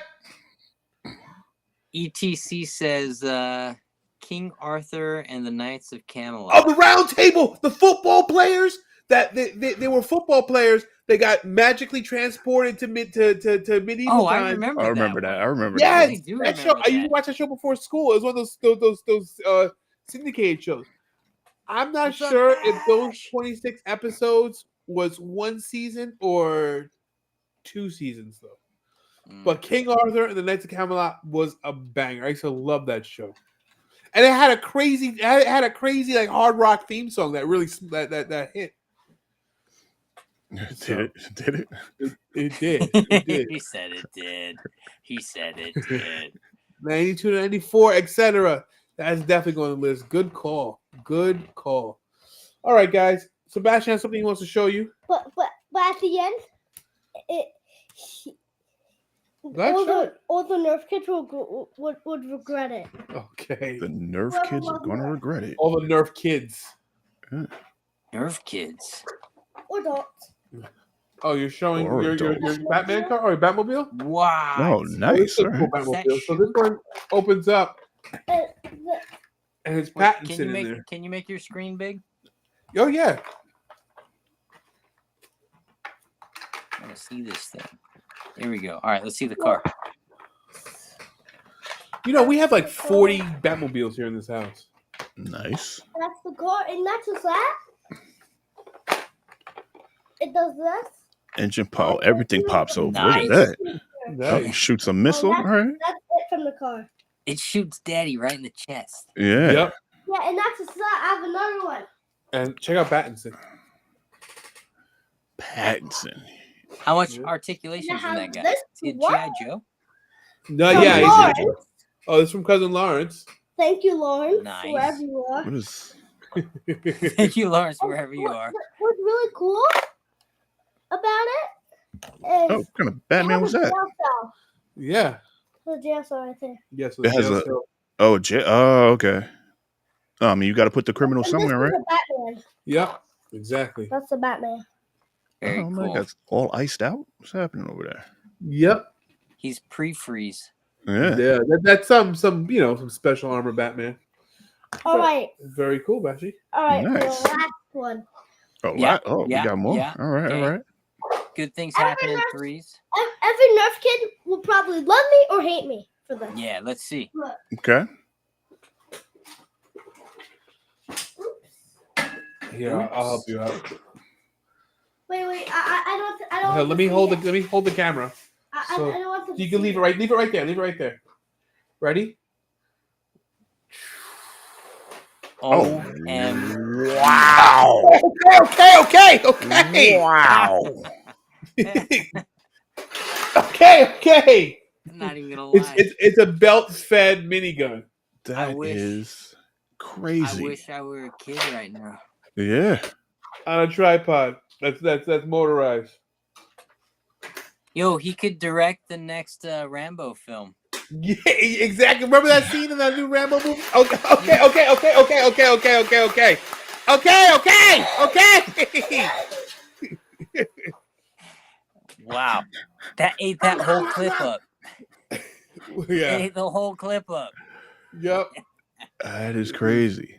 ETC says King Arthur and the Knights of Camelot. Oh, the round table! The football players! that they were football players. They got magically transported to medieval Oh, I times. remember. I remember that. that. I remember Yeah, that. Yes, I do that show. remember I used to that. watch that show before school. It was one of those syndicated shows. I'm not What's up, sure if those Ash? 26 episodes was one season or 2 seasons though. But King Arthur and the Knights of Camelot was a banger. I used to love that show, and it had a crazy like hard rock theme song that really that hit. Did it? Did it? It did. It did. He said it did. He said it did. 92 to 94, etc. That's definitely going on the list. Good call. Good call. All right, guys. Sebastian has something he wants to show you. But at the end, it Gotcha. all the Nerf kids would regret it. Okay. The Nerf kids are gonna regret it. All the Nerf kids. Nerf kids. Or don't. Oh, you're showing Or your adults. Batman car or your Batmobile? Wow. Oh, Oh, this nice. is a All cool right. Batmobile. Is that So this one opens up The- and it's Wait, patents can you in make there. can you make your screen big? Oh yeah. I want to see this thing. Here we go. All right, let's see the car. You know, we have like 40 Batmobiles here in this house. Nice. That's the car, and that's just that. It does this. Engine pop. Everything pops over. Nice. Look at that. Oh, Nice. shoots a missile. All right. That's it from the car. It shoots Daddy right in the chest. Yeah. Yep. Yeah, and that's just that. I have another one. And check out Pattinson. Pattinson. How much Yeah. articulation Now from that guy? this Is it what? G.I. Joe? No, From yeah. Lawrence. Oh, this is from cousin Lawrence. Thank you, Lauren, Nice. wherever you are. What is? Thank you, Lawrence, wherever you are. What's really cool about it is Oh, what kind of Batman was that? jail cell. Yeah. The jail cell right there. Yes. It has a- Oh, okay. Oh, I mean, you got to put the criminal And somewhere, this right? is the Batman. Yep. Exactly. That's the Batman. Very Oh, my cool. God. It's all iced out. What's happening over there? Yep. He's pre-freeze. Yeah. Yeah. That's some some special armor Batman. All right. Very cool, Bashi. All right. Nice. The last one. Oh, Yeah, oh, yeah, we got more. yeah. All right, Okay. all right. Good things happen in threes. Every Nerf kid will probably love me or hate me for this. Yeah, let's see. Look. Okay. Here, I'll help you out. Wait. I don't. Let me hold the camera. I so don't want to. You can leave it right there. Ready? Oh, Wow. Okay. Wow. Okay. I'm not even gonna lie. It's a belt-fed minigun. That wish- is I crazy. wish I were a kid right now. Yeah. On a tripod. That's motorized. Yo, he could direct the next Rambo film. Yeah, exactly. Remember that scene in that new Rambo movie? Okay. Wow, that ate that whole clip up. Yeah. Ate the whole clip up. Yep. That is crazy.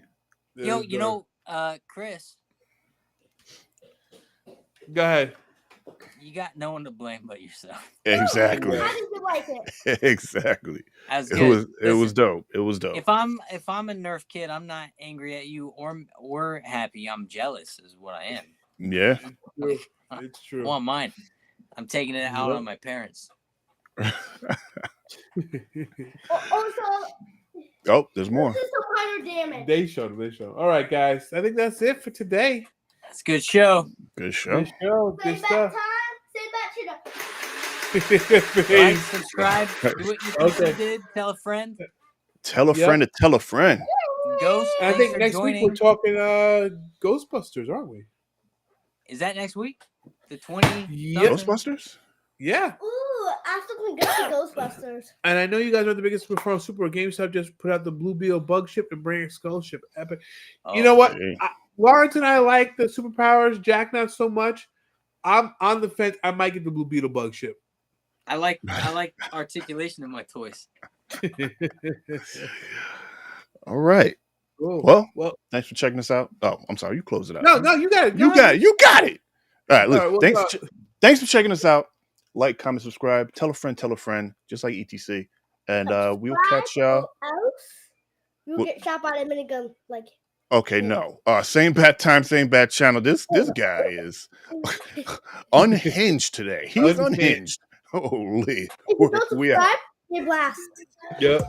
Yo, you know, Chris, Go ahead. you got no one to blame but yourself. Exactly. How did you like it? Exactly. As It was dope. It was dope. If I'm a Nerf kid, I'm not angry at you or happy. I'm jealous, is what I am. Yeah. It's true. I want mine. I'm taking it out on my parents. Also, Oh, there's more. this is some minor damage. They showed. All right, guys. I think that's it for today. It's a good show. Good show. Good show. Say Good back stuff. time. Say back to Like, subscribe. Do what you think Okay. you did. Tell a friend. Tell a friend to tell a friend. Ghost, I thanks think for next joining. week we're talking Ghostbusters, aren't we? Is that next week? The 20? Yep. Ghostbusters? Yeah. Ooh, after we get to Ghostbusters. And I know you guys are the biggest super GameStop. Just put out the Blue Beetle Bug Ship and Brainiac Skull Ship. Epic. You know what? Hey. Lawrence and I like the superpowers. Jack not so much. I'm on the fence. I might get the Blue Beetle Bug Ship. I like articulation of my toys. All right. Well, Well, thanks for checking us out. Oh, I'm sorry. You close it out. no, you got it. You got it. You got it. All right. Look, All right, well, thanks for checking us out. Like, comment, subscribe. Tell a friend. Just like ETC. And we'll catch y'all. Else, you'll Well- get shot by a minigun. Like, Okay, no. Same bad time, same bad channel. This guy is unhinged today. He's unhinged. Holy. if you don't We out. subscribe, they blast. Yep.